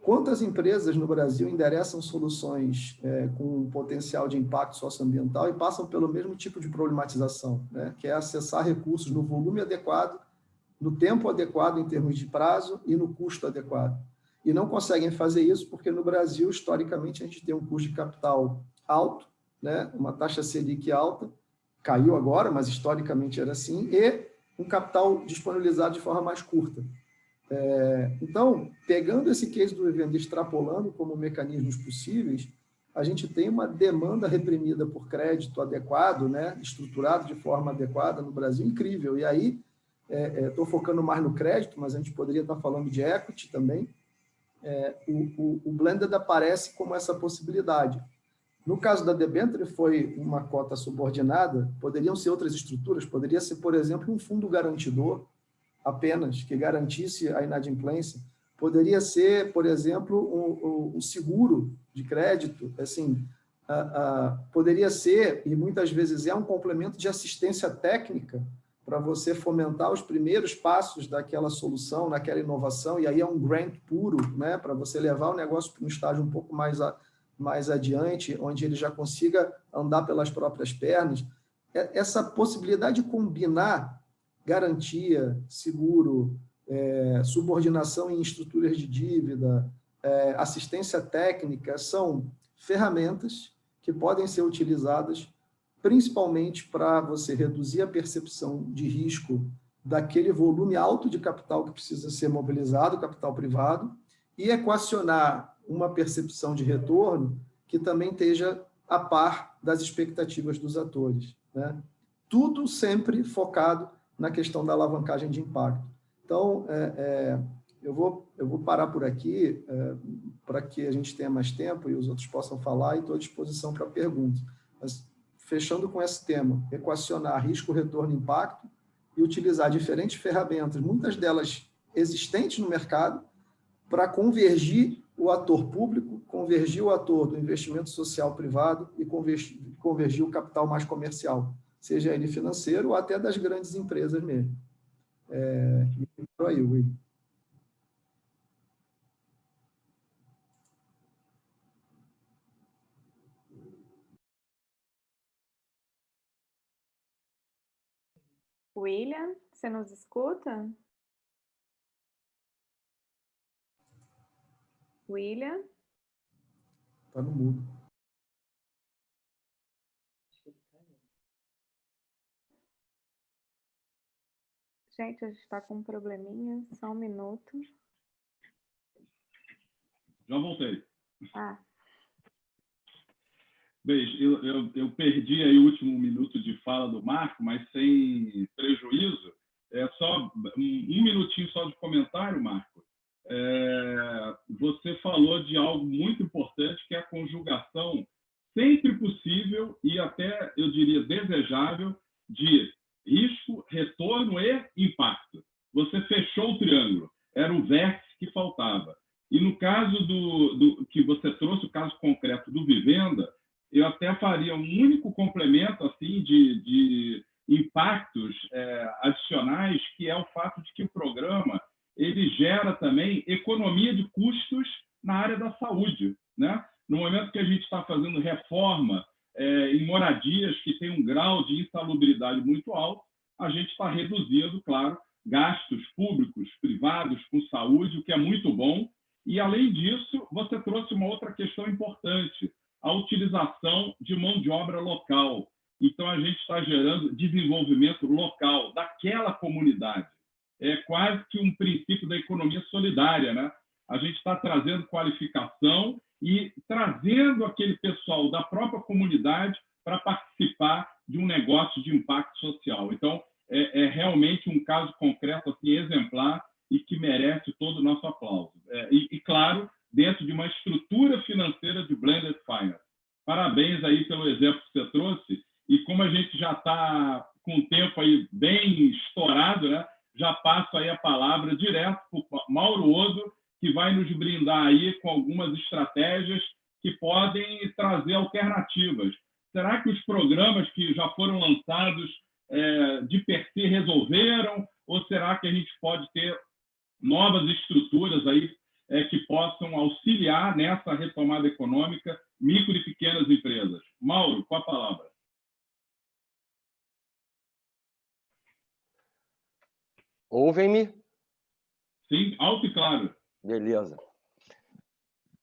Quantas empresas no Brasil endereçam soluções com potencial de impacto socioambiental e passam pelo mesmo tipo de problematização, né? Que é acessar recursos no volume adequado, no tempo adequado em termos de prazo e no custo adequado. E não conseguem fazer isso porque no Brasil, historicamente, a gente tem um custo de capital alto, né? Uma taxa Selic alta, caiu agora, mas historicamente era assim, e um capital disponibilizado de forma mais curta. Então, pegando esse case do Vivenda e extrapolando como mecanismos possíveis, a gente tem uma demanda reprimida por crédito adequado, né, estruturado de forma adequada no Brasil, incrível. E aí, estou focando mais no crédito, mas a gente poderia estar falando de equity também. O blended aparece como essa possibilidade. No caso da debênture, foi uma cota subordinada, poderiam ser outras estruturas, poderia ser, por exemplo, um fundo garantidor, apenas, que garantisse a inadimplência. Poderia ser, por exemplo, um seguro de crédito, assim, poderia ser, e muitas vezes é um complemento de assistência técnica para você fomentar os primeiros passos daquela solução, naquela inovação, e aí é um grant puro, né, para você levar o negócio para um estágio um pouco mais adiante, onde ele já consiga andar pelas próprias pernas. Essa possibilidade de combinar garantia, seguro, subordinação em estruturas de dívida, assistência técnica, são ferramentas que podem ser utilizadas principalmente para você reduzir a percepção de risco daquele volume alto de capital que precisa ser mobilizado, capital privado, e equacionar uma percepção de retorno que também esteja a par das expectativas dos atores, né? Tudo sempre focado na questão da alavancagem de impacto. Então, eu vou parar por aqui para que a gente tenha mais tempo e os outros possam falar, e estou à disposição para perguntas. Mas, fechando com esse tema, equacionar risco, retorno e impacto e utilizar diferentes ferramentas, muitas delas existentes no mercado, para convergir o ator público, convergir o ator do investimento social privado e convergir o capital mais comercial, seja ele financeiro ou até das grandes empresas mesmo. Aí, Will. William, você nos escuta? William? Está no mudo. Gente, a gente está com um probleminha. Só um minuto. Já voltei. Ah. Bem, eu perdi aí o último minuto de fala do Marco, mas sem prejuízo. Só um minutinho só de comentário, Marco. Você falou de algo muito importante, que é a conjugação sempre possível e até, eu diria, desejável de risco, retorno e impacto. Você fechou o triângulo, era o vértice que faltava. E no caso do que você trouxe, o caso concreto do Vivenda, eu até faria um único complemento assim, de impactos adicionais, que é o fato de que o programa ele gera também economia de custos na área da saúde, né? No momento que a gente está fazendo reforma em moradias que tem um grau de insalubridade muito alto, a gente está reduzindo, claro, gastos públicos, privados com saúde, o que é muito bom. E, além disso, você trouxe uma outra questão importante, a utilização de mão de obra local. Então, a gente está gerando desenvolvimento local daquela comunidade. É quase que um princípio da economia solidária, né? A gente está trazendo qualificação e trazendo aquele pessoal da própria comunidade para participar de um negócio de impacto social. Então, é realmente um caso concreto, assim, exemplar, e que merece todo o nosso aplauso. Claro, dentro de uma estrutura financeira de Blended Finance. Parabéns aí pelo exemplo que você trouxe. E como a gente já está com o tempo aí bem estourado, né, já passo aí a palavra direto para o Mauro Odo, que vai nos brindar aí com algumas estratégias que podem trazer alternativas. Será que os programas que já foram lançados de per se resolveram? Ou será que a gente pode ter novas estruturas aí que possam auxiliar nessa retomada econômica micro e pequenas empresas? Mauro, com a palavra. Ouvem-me? Sim, alto e claro. Beleza.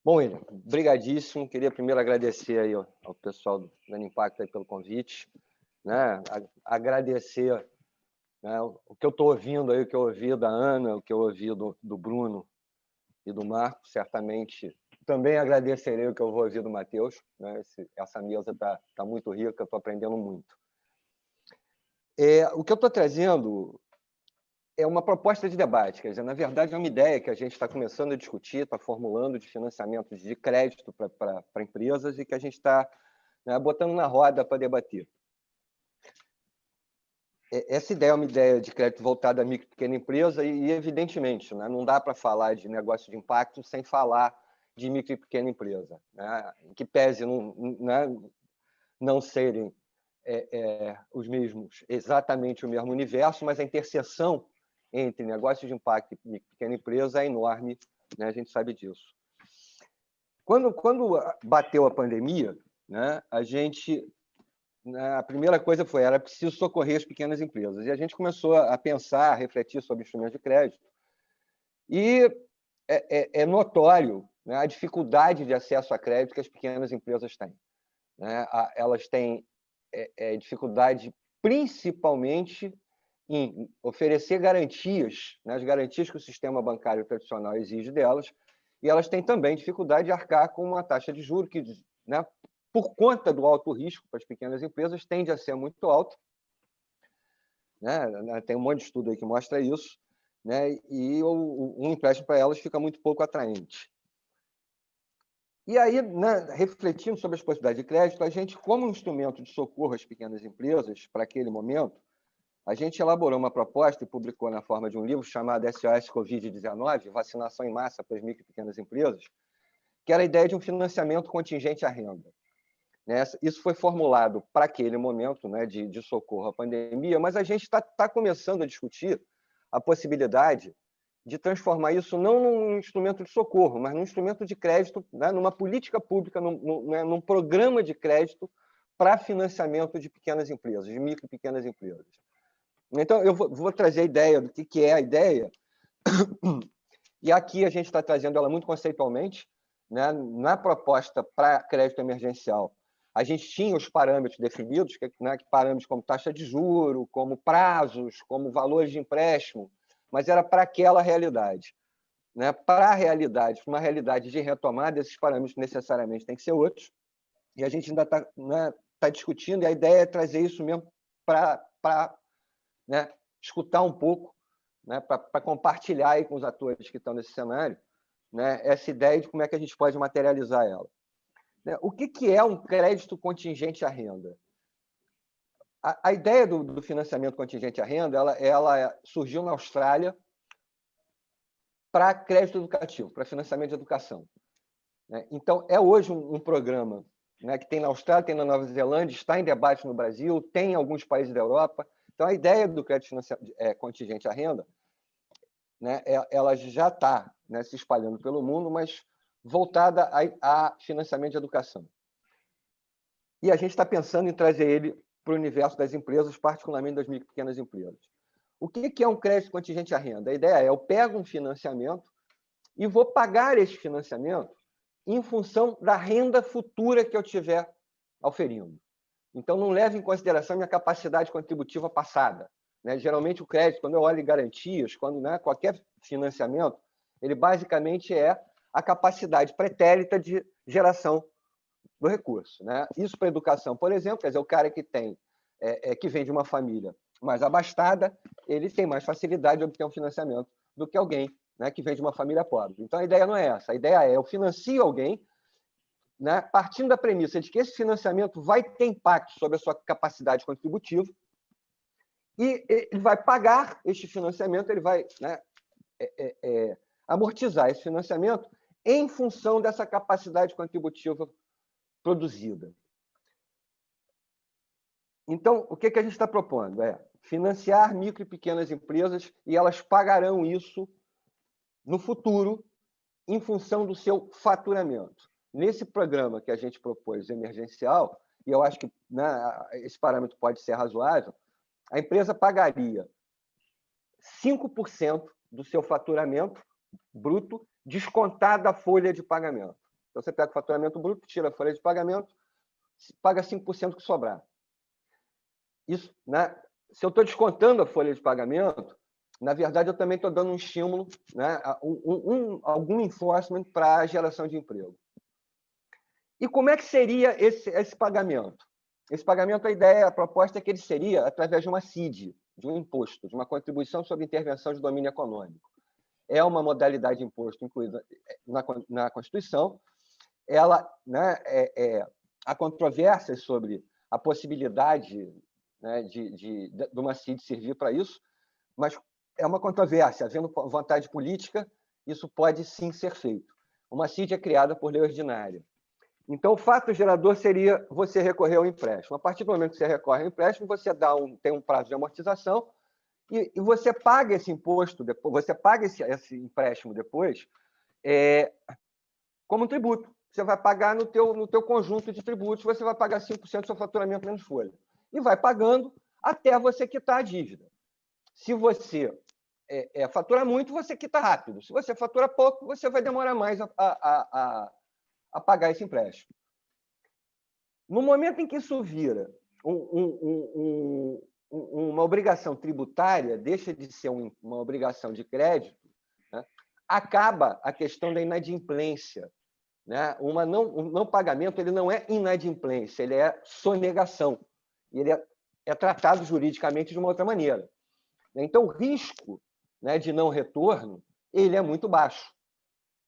Bom, William, brigadíssimo. Queria primeiro agradecer aí ao pessoal do Dando Impacto aí pelo convite, né? Agradecer, né, o que eu estou ouvindo aí, o que eu ouvi da Ana, o que eu ouvi do Bruno e do Marco, certamente também agradecerei o que eu vou ouvir do Matheus, né? Essa mesa está muito rica, eu estou aprendendo muito. O que eu estou trazendo é uma proposta de debate, quer dizer, na verdade é uma ideia que a gente está começando a discutir, está formulando de financiamento de crédito para empresas e que a gente está, né, botando na roda para debater. Essa ideia é uma ideia de crédito voltada à micro e pequena empresa e evidentemente, né, não dá para falar de negócio de impacto sem falar de micro e pequena empresa, né, que pese não serem os mesmos, exatamente o mesmo universo, mas a interseção entre negócios de impacto e pequena empresa é enorme, né? A gente sabe disso. Quando bateu a pandemia, né, a primeira coisa era preciso socorrer as pequenas empresas. E a gente começou a pensar, a refletir sobre instrumentos de crédito. E é notório, né, a dificuldade de acesso a crédito que as pequenas empresas têm, né? Elas têm dificuldade principalmente em oferecer garantias, né, as garantias que o sistema bancário tradicional exige delas, e elas têm também dificuldade de arcar com uma taxa de juros que, né, por conta do alto risco para as pequenas empresas, tende a ser muito alto, né? Tem um monte de estudo aí que mostra isso, né? E um empréstimo para elas fica muito pouco atraente. E aí, né, refletindo sobre as possibilidades de crédito, a gente, como instrumento de socorro às pequenas empresas, para aquele momento, a gente elaborou uma proposta e publicou na forma de um livro chamado SOS Covid-19, Vacinação em Massa para as Micro e Pequenas Empresas, que era a ideia de um financiamento contingente à renda. Isso foi formulado para aquele momento, né, de socorro à pandemia, mas a gente está começando a discutir a possibilidade de transformar isso não num instrumento de socorro, mas num instrumento de crédito, né, numa política pública, num programa de crédito para financiamento de pequenas empresas, de micro e pequenas empresas. Então, eu vou trazer a ideia do que é a ideia, e aqui a gente está trazendo ela muito conceitualmente, né? Na proposta para crédito emergencial, a gente tinha os parâmetros definidos, né, parâmetros como taxa de juro, como prazos, como valores de empréstimo, mas era para aquela realidade, né? Para a realidade, uma realidade de retomada, esses parâmetros necessariamente têm que ser outros, e a gente ainda está, né, discutindo, e a ideia é trazer isso mesmo para né, escutar um pouco, né, para compartilhar aí com os atores que estão nesse cenário, né, essa ideia de como é que a gente pode materializar ela. Né, o que é um crédito contingente à renda? A ideia do financiamento contingente à renda ela surgiu na Austrália para crédito educativo, para financiamento de educação. Né? Então, é hoje um programa, né, que tem na Austrália, tem na Nova Zelândia, está em debate no Brasil, tem em alguns países da Europa. Então, a ideia do crédito contingente à renda, né, ela já está, né, se espalhando pelo mundo, mas voltada a financiamento de educação. E a gente está pensando em trazer ele para o universo das empresas, particularmente das micro e pequenas empresas. O que é um crédito contingente à renda? A ideia é: eu pego um financiamento e vou pagar esse financiamento em função da renda futura que eu tiver auferindo. Então, não leve em consideração a minha capacidade contributiva passada. Né? Geralmente, o crédito, quando eu olho em garantias, né, qualquer financiamento, ele basicamente é a capacidade pretérita de geração do recurso. Né? Isso para a educação, por exemplo, quer dizer, o cara que que vem de uma família mais abastada, ele tem mais facilidade de obter um financiamento do que alguém, né, que vem de uma família pobre. Então, a ideia não é essa. A ideia é eu financio alguém, né, partindo da premissa de que esse financiamento vai ter impacto sobre a sua capacidade contributiva e ele vai pagar este financiamento, ele vai, né, amortizar esse financiamento em função dessa capacidade contributiva produzida. Então, o que a gente está propondo? É financiar micro e pequenas empresas e elas pagarão isso no futuro em função do seu faturamento. Nesse programa que a gente propôs emergencial, e eu acho que, né, esse parâmetro pode ser razoável, a empresa pagaria 5% do seu faturamento bruto descontado da folha de pagamento. Então, você pega o faturamento bruto, tira a folha de pagamento, paga 5% que sobrar. Isso, né? Se eu estou descontando a folha de pagamento, na verdade, eu também estou dando um estímulo, né, algum enforcement para a geração de emprego. E como é que seria esse pagamento? Esse pagamento, a ideia, a proposta é que ele seria através de uma CID, de um imposto, de uma contribuição sobre intervenção de domínio econômico. É uma modalidade de imposto incluída na Constituição. Ela, né, há controvérsias sobre a possibilidade, né, de uma CID servir para isso, mas é uma controvérsia. Havendo vontade política, isso pode sim ser feito. Uma CID é criada por lei ordinária. Então, o fato gerador seria você recorrer ao empréstimo. A partir do momento que você recorre ao empréstimo, você tem um prazo de amortização e você paga esse imposto, você paga esse empréstimo depois como um tributo. Você vai pagar no teu conjunto de tributos, você vai pagar 5% do seu faturamento menos folha. E vai pagando até você quitar a dívida. Se você fatura muito, você quita rápido. Se você fatura pouco, você vai demorar mais a pagar esse empréstimo. No momento em que isso vira uma obrigação tributária, deixa de ser uma obrigação de crédito, né, acaba a questão da inadimplência. Né? Um não pagamento ele não é inadimplência, ele é sonegação. E ele é tratado juridicamente de uma outra maneira. Então, o risco, né, de não retorno ele é muito baixo.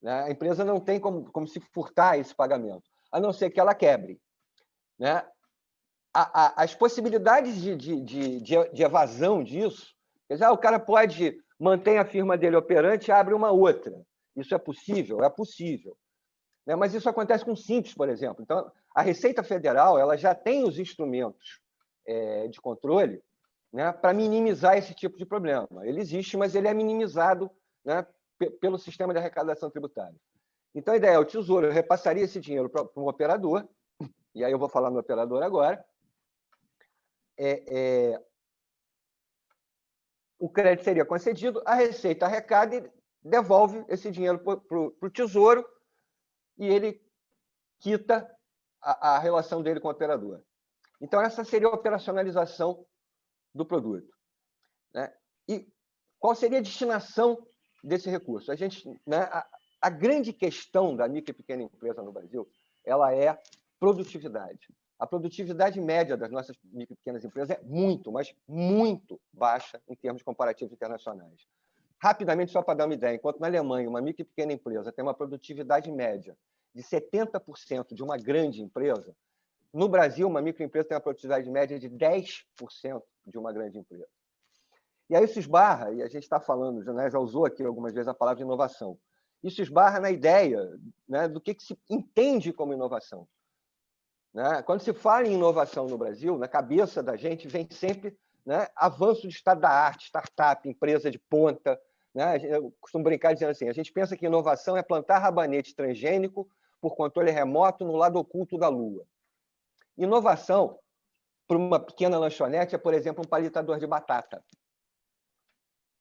A empresa não tem como se furtar esse pagamento, a não ser que ela quebre. Né? As possibilidades de evasão disso, quer dizer, o cara pode manter a firma dele operante e abre uma outra. Isso é possível? É possível. Né? Mas isso acontece com simples, por exemplo. Então, a Receita Federal ela já tem os instrumentos de controle, né, para minimizar esse tipo de problema. Ele existe, mas ele é minimizado, né, pelo sistema de arrecadação tributária. Então, a ideia é o Tesouro repassaria esse dinheiro para um operador, e aí eu vou falar no operador agora, o crédito seria concedido, a Receita arrecada e devolve esse dinheiro para o Tesouro e ele quita a relação dele com o operador. Então, essa seria a operacionalização do produto. Né? E qual seria a destinação desse recurso? A grande questão da micro e pequena empresa no Brasil ela é produtividade. A produtividade média das nossas micro e pequenas empresas é muito, mas muito baixa em termos comparativos internacionais. Rapidamente, só para dar uma ideia, enquanto na Alemanha uma micro e pequena empresa tem uma produtividade média de 70% de uma grande empresa, no Brasil, uma microempresa tem uma produtividade média de 10% de uma grande empresa. E aí isso esbarra, e a gente está falando, né, já usou aqui algumas vezes a palavra inovação, isso esbarra na ideia, né, do que se entende como inovação. Né? Quando se fala em inovação no Brasil, na cabeça da gente vem sempre, né, avanço de estado da arte, startup, empresa de ponta. Né? Eu costumo brincar dizendo assim, a gente pensa que inovação é plantar rabanete transgênico por controle remoto no lado oculto da Lua. Inovação, para uma pequena lanchonete, é, por exemplo, um palitador de batata.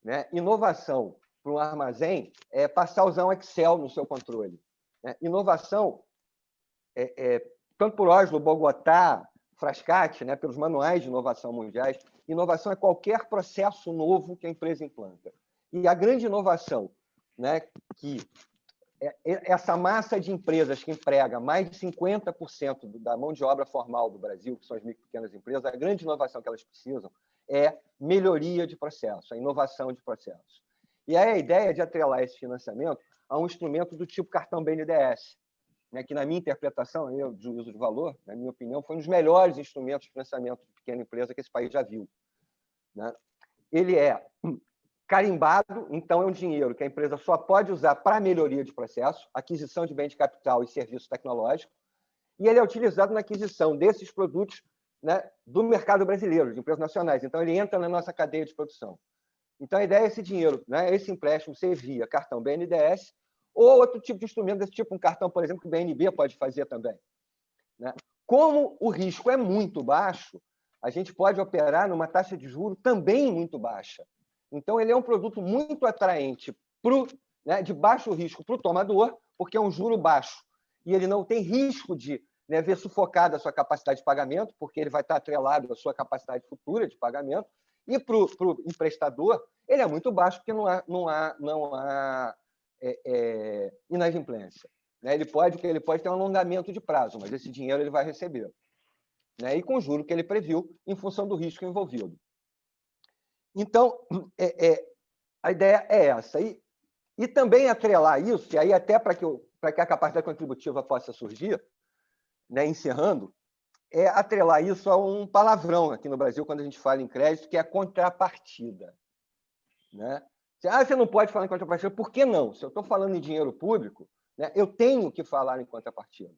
Né? Inovação para um armazém é passar a usar um Excel no seu controle. Né? Inovação, tanto por Oslo, Bogotá, Frascati, né, pelos manuais de inovação mundiais, inovação é qualquer processo novo que a empresa implanta. E a grande inovação, né, que essa massa de empresas que emprega mais de 50% da mão de obra formal do Brasil, que são as micro e pequenas empresas, a grande inovação que elas precisam é melhoria de processo, a inovação de processo. E aí a ideia de atrelar esse financiamento a um instrumento do tipo cartão BNDES, né, que, na minha interpretação, de juízo de valor, na minha opinião, foi um dos melhores instrumentos de financiamento de pequena empresa que esse país já viu, né? Ele é carimbado, então é um dinheiro que a empresa só pode usar para melhoria de processo, aquisição de bem de capital e serviço tecnológico, e ele é utilizado na aquisição desses produtos, né, do mercado brasileiro, de empresas nacionais. Então, ele entra na nossa cadeia de produção. Então, a ideia é esse dinheiro, né, esse empréstimo ser via cartão BNDES ou outro tipo de instrumento desse tipo, um cartão, por exemplo, que o BNB pode fazer também, né? Como o risco é muito baixo, a gente pode operar numa taxa de juros também muito baixa. Então, ele é um produto muito atraente né, de baixo risco para o tomador, porque é um juro baixo. E ele não tem risco de, né, ver sufocada a sua capacidade de pagamento, porque ele vai estar atrelado à sua capacidade futura de pagamento. E para o emprestador, ele é muito baixo, porque não há inadimplência, né? O que ele pode ter um alongamento de prazo, mas esse dinheiro ele vai receber, né? E com o juro que ele previu em função do risco envolvido. Então, a ideia é essa. E também atrelar isso, e aí até para que a capacidade contributiva possa surgir, né, encerrando, é atrelar isso a um palavrão aqui no Brasil, quando a gente fala em crédito, que é a contrapartida, né? Você não pode falar em contrapartida. Por que não? Se eu estou falando em dinheiro público, né, eu tenho que falar em contrapartida,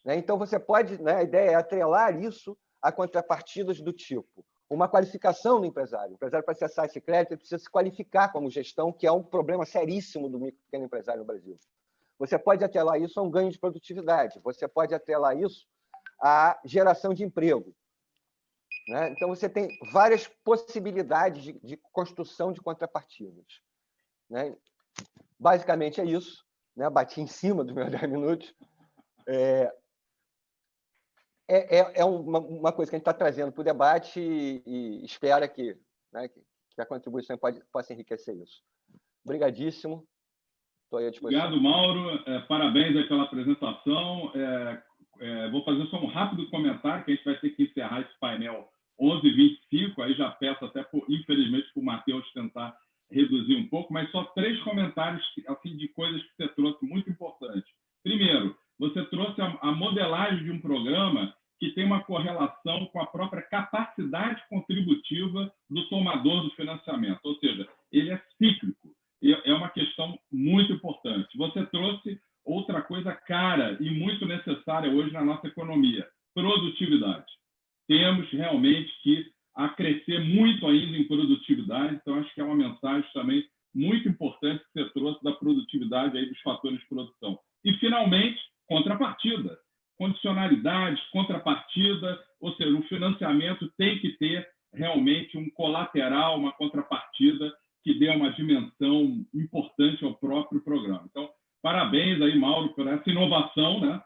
né? Então, você pode, né, a ideia é atrelar isso a contrapartidas do tipo uma qualificação do empresário. O empresário, para acessar esse crédito, ele precisa se qualificar como gestão, que é um problema seríssimo do micro e pequeno empresário no Brasil. Você pode atrelar isso a um ganho de produtividade, você pode atrelar isso à geração de emprego, né? Então, você tem várias possibilidades de construção de contrapartidas, né? Basicamente é isso, né? Bati em cima dos meus 10 minutos. É uma coisa que a gente está trazendo para o debate e espera que, né, que a contribuição possa enriquecer isso. Obrigadíssimo. Estou aí à disposição. Obrigado, Mauro. Parabéns aí pela apresentação. Vou fazer só um rápido comentário, que a gente vai ter que encerrar esse painel 11h25. Aí já peço até, infelizmente, para o Matheus tentar reduzir um pouco, mas só 3 comentários assim, de coisas que você trouxe muito importantes. Primeiro, você trouxe a modelagem de um programa que tem uma correlação com a própria capacidade contributiva do tomador do financiamento, ou seja, ele é cíclico. É uma questão muito importante. Você trouxe outra coisa cara e muito necessária hoje na nossa economia, produtividade. Temos realmente que crescer muito ainda em produtividade, então acho que é uma mensagem também muito importante que você trouxe da produtividade aí dos fatores de produção. E, finalmente, contrapartida. Condicionalidades, contrapartida, ou seja, o financiamento tem que ter realmente um colateral, uma contrapartida que dê uma dimensão importante ao próprio programa. Então, parabéns aí, Mauro, por essa inovação, né?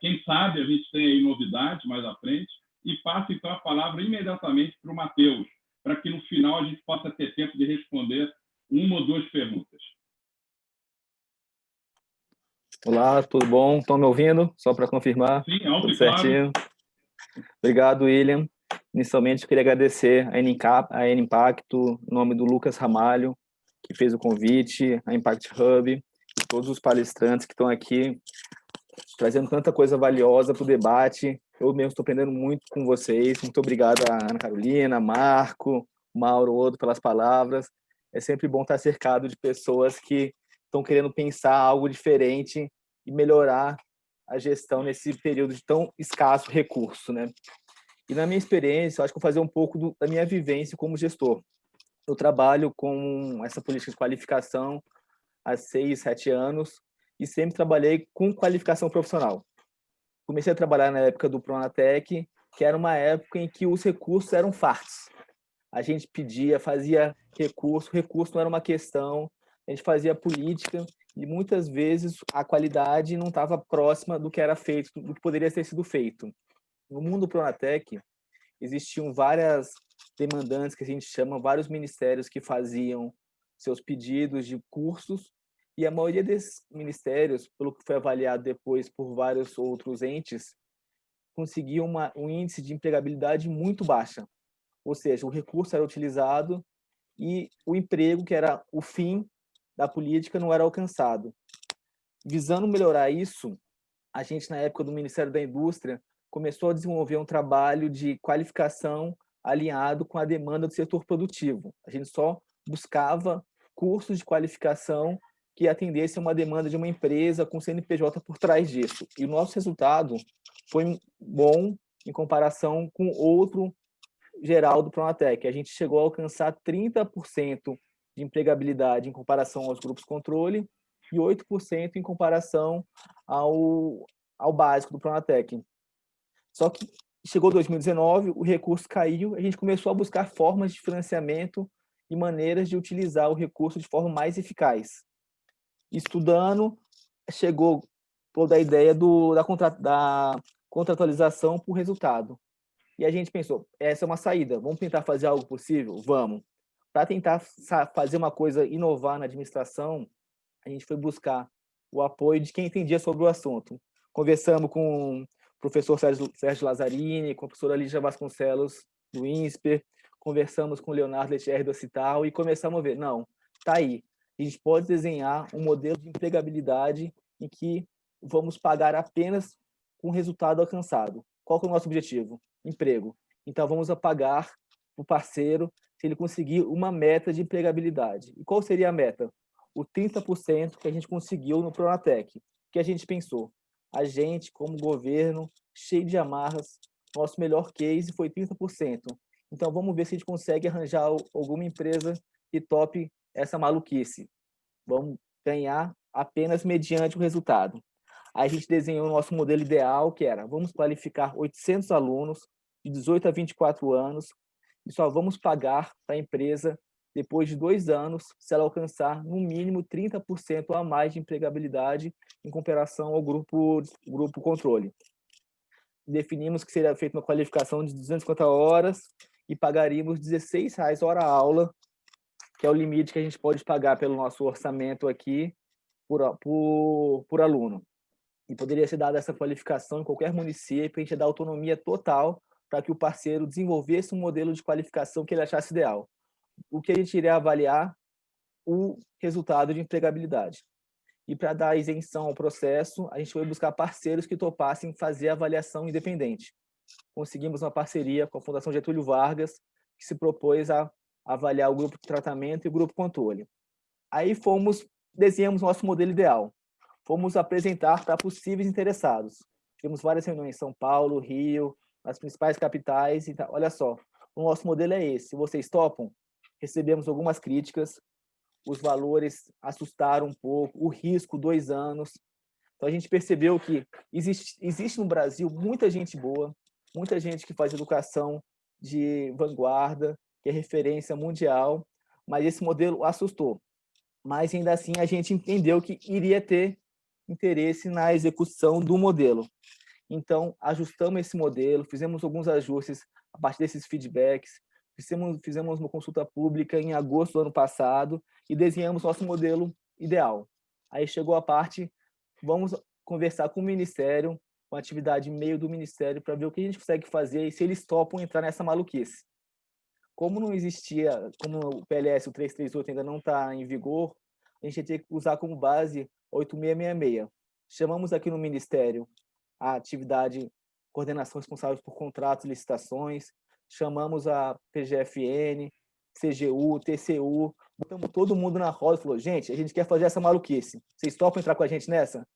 Quem sabe a gente tem aí novidades mais à frente. E passo, então, a palavra imediatamente para o Matheus, para que no final a gente possa ter tempo de responder 1 ou 2 perguntas. Olá, tudo bom? Estão me ouvindo? Só para confirmar. Sim, alto tudo e claro. certinho. Obrigado, William. Inicialmente, eu queria agradecer a N Impacto, em nome do Lucas Ramalho, que fez o convite, a Impact Hub, e todos os palestrantes que estão aqui, trazendo tanta coisa valiosa para o debate. Eu mesmo estou aprendendo muito com vocês. Muito obrigado a Ana Carolina, Marco, Mauro, Odo, pelas palavras. É sempre bom estar cercado de pessoas que estão querendo pensar algo diferente e melhorar a gestão nesse período de tão escasso recurso, né? E na minha experiência, eu acho que vou fazer um pouco da minha vivência como gestor. Eu trabalho com essa política de qualificação há 6, 7 anos e sempre trabalhei com qualificação profissional. Comecei a trabalhar na época do Pronatec, que era uma época em que os recursos eram fartos. A gente pedia, fazia recurso não era uma questão, a gente fazia política e muitas vezes a qualidade não estava próxima do que era feito, do que poderia ter sido feito. No mundo Pronatec, existiam várias demandantes, que a gente chama, vários ministérios que faziam seus pedidos de cursos, e a maioria desses ministérios, pelo que foi avaliado depois por vários outros entes, conseguiam um índice de empregabilidade muito baixa. Ou seja, o recurso era utilizado e o emprego, que era o fim, da política não era alcançado. Visando melhorar isso, a gente, na época do Ministério da Indústria, começou a desenvolver um trabalho de qualificação alinhado com a demanda do setor produtivo. A gente só buscava cursos de qualificação que atendessem a uma demanda de uma empresa com CNPJ por trás disso. E o nosso resultado foi bom em comparação com outro geral do Pronatec. A gente chegou a alcançar 30% de empregabilidade em comparação aos grupos controle e 8% em comparação ao básico do Pronatec. Só que chegou 2019, o recurso caiu, a gente começou a buscar formas de financiamento e maneiras de utilizar o recurso de forma mais eficaz. Estudando, chegou toda a ideia da contratualização por resultado. E a gente pensou, essa é uma saída, vamos tentar fazer algo possível? Vamos. Para tentar fazer uma coisa, inovar na administração, a gente foi buscar o apoio de quem entendia sobre o assunto. Conversamos com o professor Sérgio Lazzarini, com a professora Lígia Vasconcelos, do INSPER, conversamos com o Leonardo Lettieri do Cital e começamos a ver, não, está aí. A gente pode desenhar um modelo de empregabilidade em que vamos pagar apenas com o resultado alcançado. Qual que é o nosso objetivo? Emprego. Então, vamos pagar o parceiro se ele conseguir uma meta de empregabilidade. E qual seria a meta? O 30% que a gente conseguiu no Pronatec. O que a gente pensou? A gente, como governo, cheio de amarras, nosso melhor case foi 30%. Então, vamos ver se a gente consegue arranjar alguma empresa que tope essa maluquice. Vamos ganhar apenas mediante o resultado. Aí a gente desenhou o nosso modelo ideal, que era, vamos qualificar 800 alunos de 18 a 24 anos e só vamos pagar para a empresa depois de 2 anos, se ela alcançar no mínimo 30% a mais de empregabilidade em comparação ao grupo controle. Definimos que seria feita uma qualificação de 250 horas e pagaríamos R$16 hora aula, que é o limite que a gente pode pagar pelo nosso orçamento aqui por aluno. E poderia ser dada essa qualificação em qualquer município, a gente ia dar autonomia total para que o parceiro desenvolvesse um modelo de qualificação que ele achasse ideal. O que a gente iria avaliar? O resultado de empregabilidade. E para dar isenção ao processo, a gente foi buscar parceiros que topassem fazer a avaliação independente. Conseguimos uma parceria com a Fundação Getúlio Vargas, que se propôs a avaliar o grupo de tratamento e o grupo controle. Aí desenhamos nosso modelo ideal. Fomos apresentar para possíveis interessados. Tivemos várias reuniões em São Paulo, Rio, nas principais capitais. Então, olha só, o nosso modelo é esse. Vocês topam? Recebemos algumas críticas. Os valores assustaram um pouco. O risco, 2 anos. Então, a gente percebeu que existe no Brasil muita gente boa, muita gente que faz educação de vanguarda, que é referência mundial, mas esse modelo assustou. Mas, ainda assim, a gente entendeu que iria ter interesse na execução do modelo. Então, ajustamos esse modelo, fizemos alguns ajustes a partir desses feedbacks, fizemos uma consulta pública em agosto do ano passado e desenhamos nosso modelo ideal. Aí chegou a parte, vamos conversar com o Ministério, com a atividade meio do Ministério, para ver o que a gente consegue fazer e se eles topam entrar nessa maluquice. Como não existia, como o PLS, o 338 ainda não está em vigor, a gente ia ter que usar como base 8666. Chamamos aqui no Ministério a atividade coordenação responsável por contratos e licitações, chamamos a PGFN, CGU, TCU, botamos todo mundo na roda e falou, gente, a gente quer fazer essa maluquice. Vocês topam entrar com a gente nessa?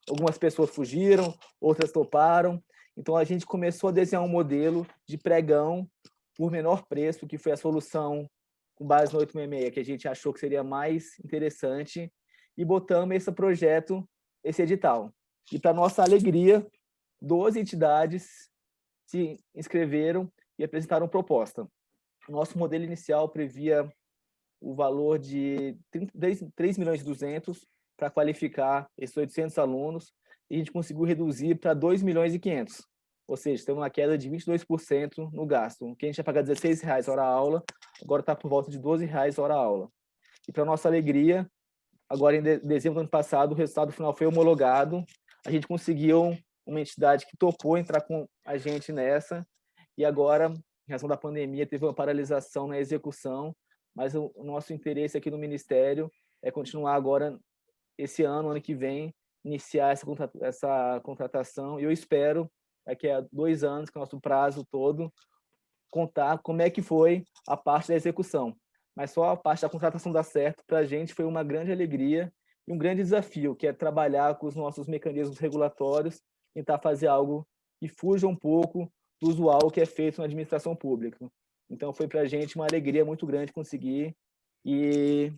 Algumas pessoas fugiram, outras toparam. Então, a gente começou a desenhar um modelo de pregão por menor preço, que foi a solução com base no 866, que a gente achou que seria mais interessante, e botamos esse projeto, esse edital. E, para nossa alegria, 12 entidades se inscreveram e apresentaram proposta. O nosso modelo inicial previa o valor de 3.200.000 para qualificar esses 800 alunos, e a gente conseguiu reduzir para 2.500.000. Ou seja, tem uma queda de 22% no gasto. O que a gente ia pagar R$16 hora aula, agora está por volta de R$12 hora aula. E, para nossa alegria, agora em dezembro do ano passado, o resultado final foi homologado. A gente conseguiu uma entidade que topou entrar com a gente nessa, e agora, em razão da pandemia, teve uma paralisação na execução, mas o nosso interesse aqui no Ministério é continuar agora, esse ano que vem, iniciar essa contratação. E eu espero, daqui a 2 anos, que é o nosso prazo todo, contar como é que foi a parte da execução. Mas só a parte da contratação dar certo, para a gente foi uma grande alegria e um grande desafio, que é trabalhar com os nossos mecanismos regulatórios, tentar fazer algo que fuja um pouco do usual que é feito na administração pública. Então, foi para a gente uma alegria muito grande conseguir e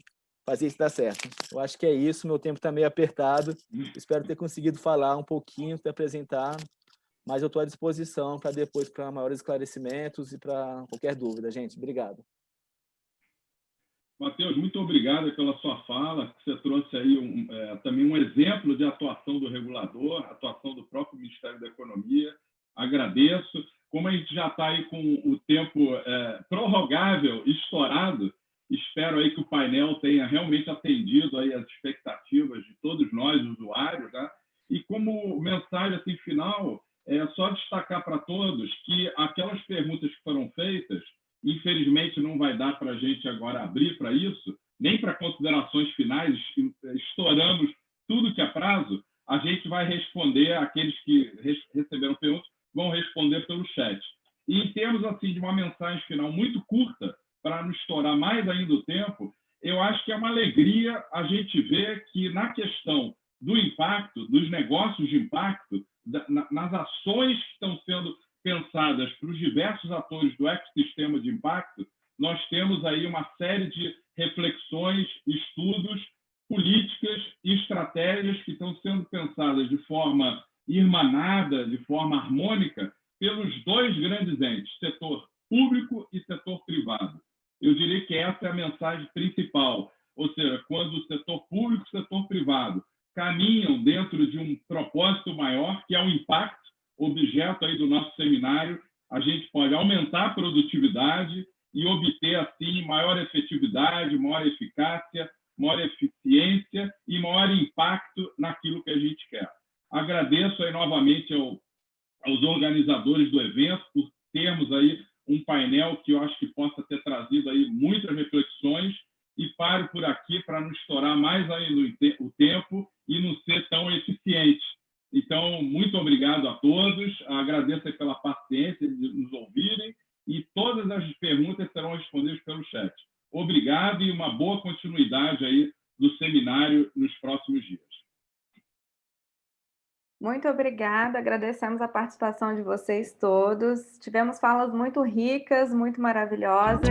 fazer isso dar certo. Eu acho que é isso, meu tempo está meio apertado, espero ter conseguido falar um pouquinho, te apresentar, mas eu estou à disposição para depois, para maiores esclarecimentos e para qualquer dúvida, gente. Obrigado. Matheus, muito obrigado pela sua fala, que você trouxe aí também um exemplo de atuação do regulador, atuação do próprio Ministério da Economia. Agradeço. Como a gente já está aí com o tempo prorrogável, estourado, espero aí que o painel tenha realmente atendido aí as expectativas de todos nós, usuários, né? E como mensagem assim, final, é só destacar para todos que aquelas perguntas que foram feitas, infelizmente, não vai dar para a gente agora abrir para isso, nem para considerações finais, estouramos tudo que é prazo, a gente vai responder, aqueles que receberam perguntas, vão responder pelo chat. E em termos assim, de uma mensagem final muito curta, para não estourar mais ainda o tempo, eu acho que é uma alegria a gente ver que na questão do impacto, dos negócios de impacto, nas ações que estão sendo pensadas para os diversos atores do ecossistema de impacto, nós temos aí uma série de reflexões, estudos, políticas e estratégias que estão sendo pensadas de forma irmanada, de forma harmônica, pelos 2 grandes entes, setor público e setor privado. Eu diria que essa é a mensagem principal, ou seja, quando o setor público e o setor privado caminham dentro de um propósito maior, que é o impacto, objeto aí do nosso seminário, a gente pode aumentar a produtividade e obter, assim, maior efetividade, maior eficácia, maior eficiência e maior impacto naquilo que a gente quer. Agradeço aí novamente aos organizadores do evento por termos aí um painel que eu acho que possa ter trazido aí muitas reflexões e paro por aqui para não estourar mais ainda o tempo e não ser tão eficiente. Então, muito obrigado a todos, agradeço pela paciência de nos ouvirem e todas as perguntas serão respondidas pelo chat. Obrigado e uma boa continuidade aí do seminário nos próximos dias. Muito obrigada, agradecemos a participação de vocês todos. Tivemos falas muito ricas, muito maravilhosas.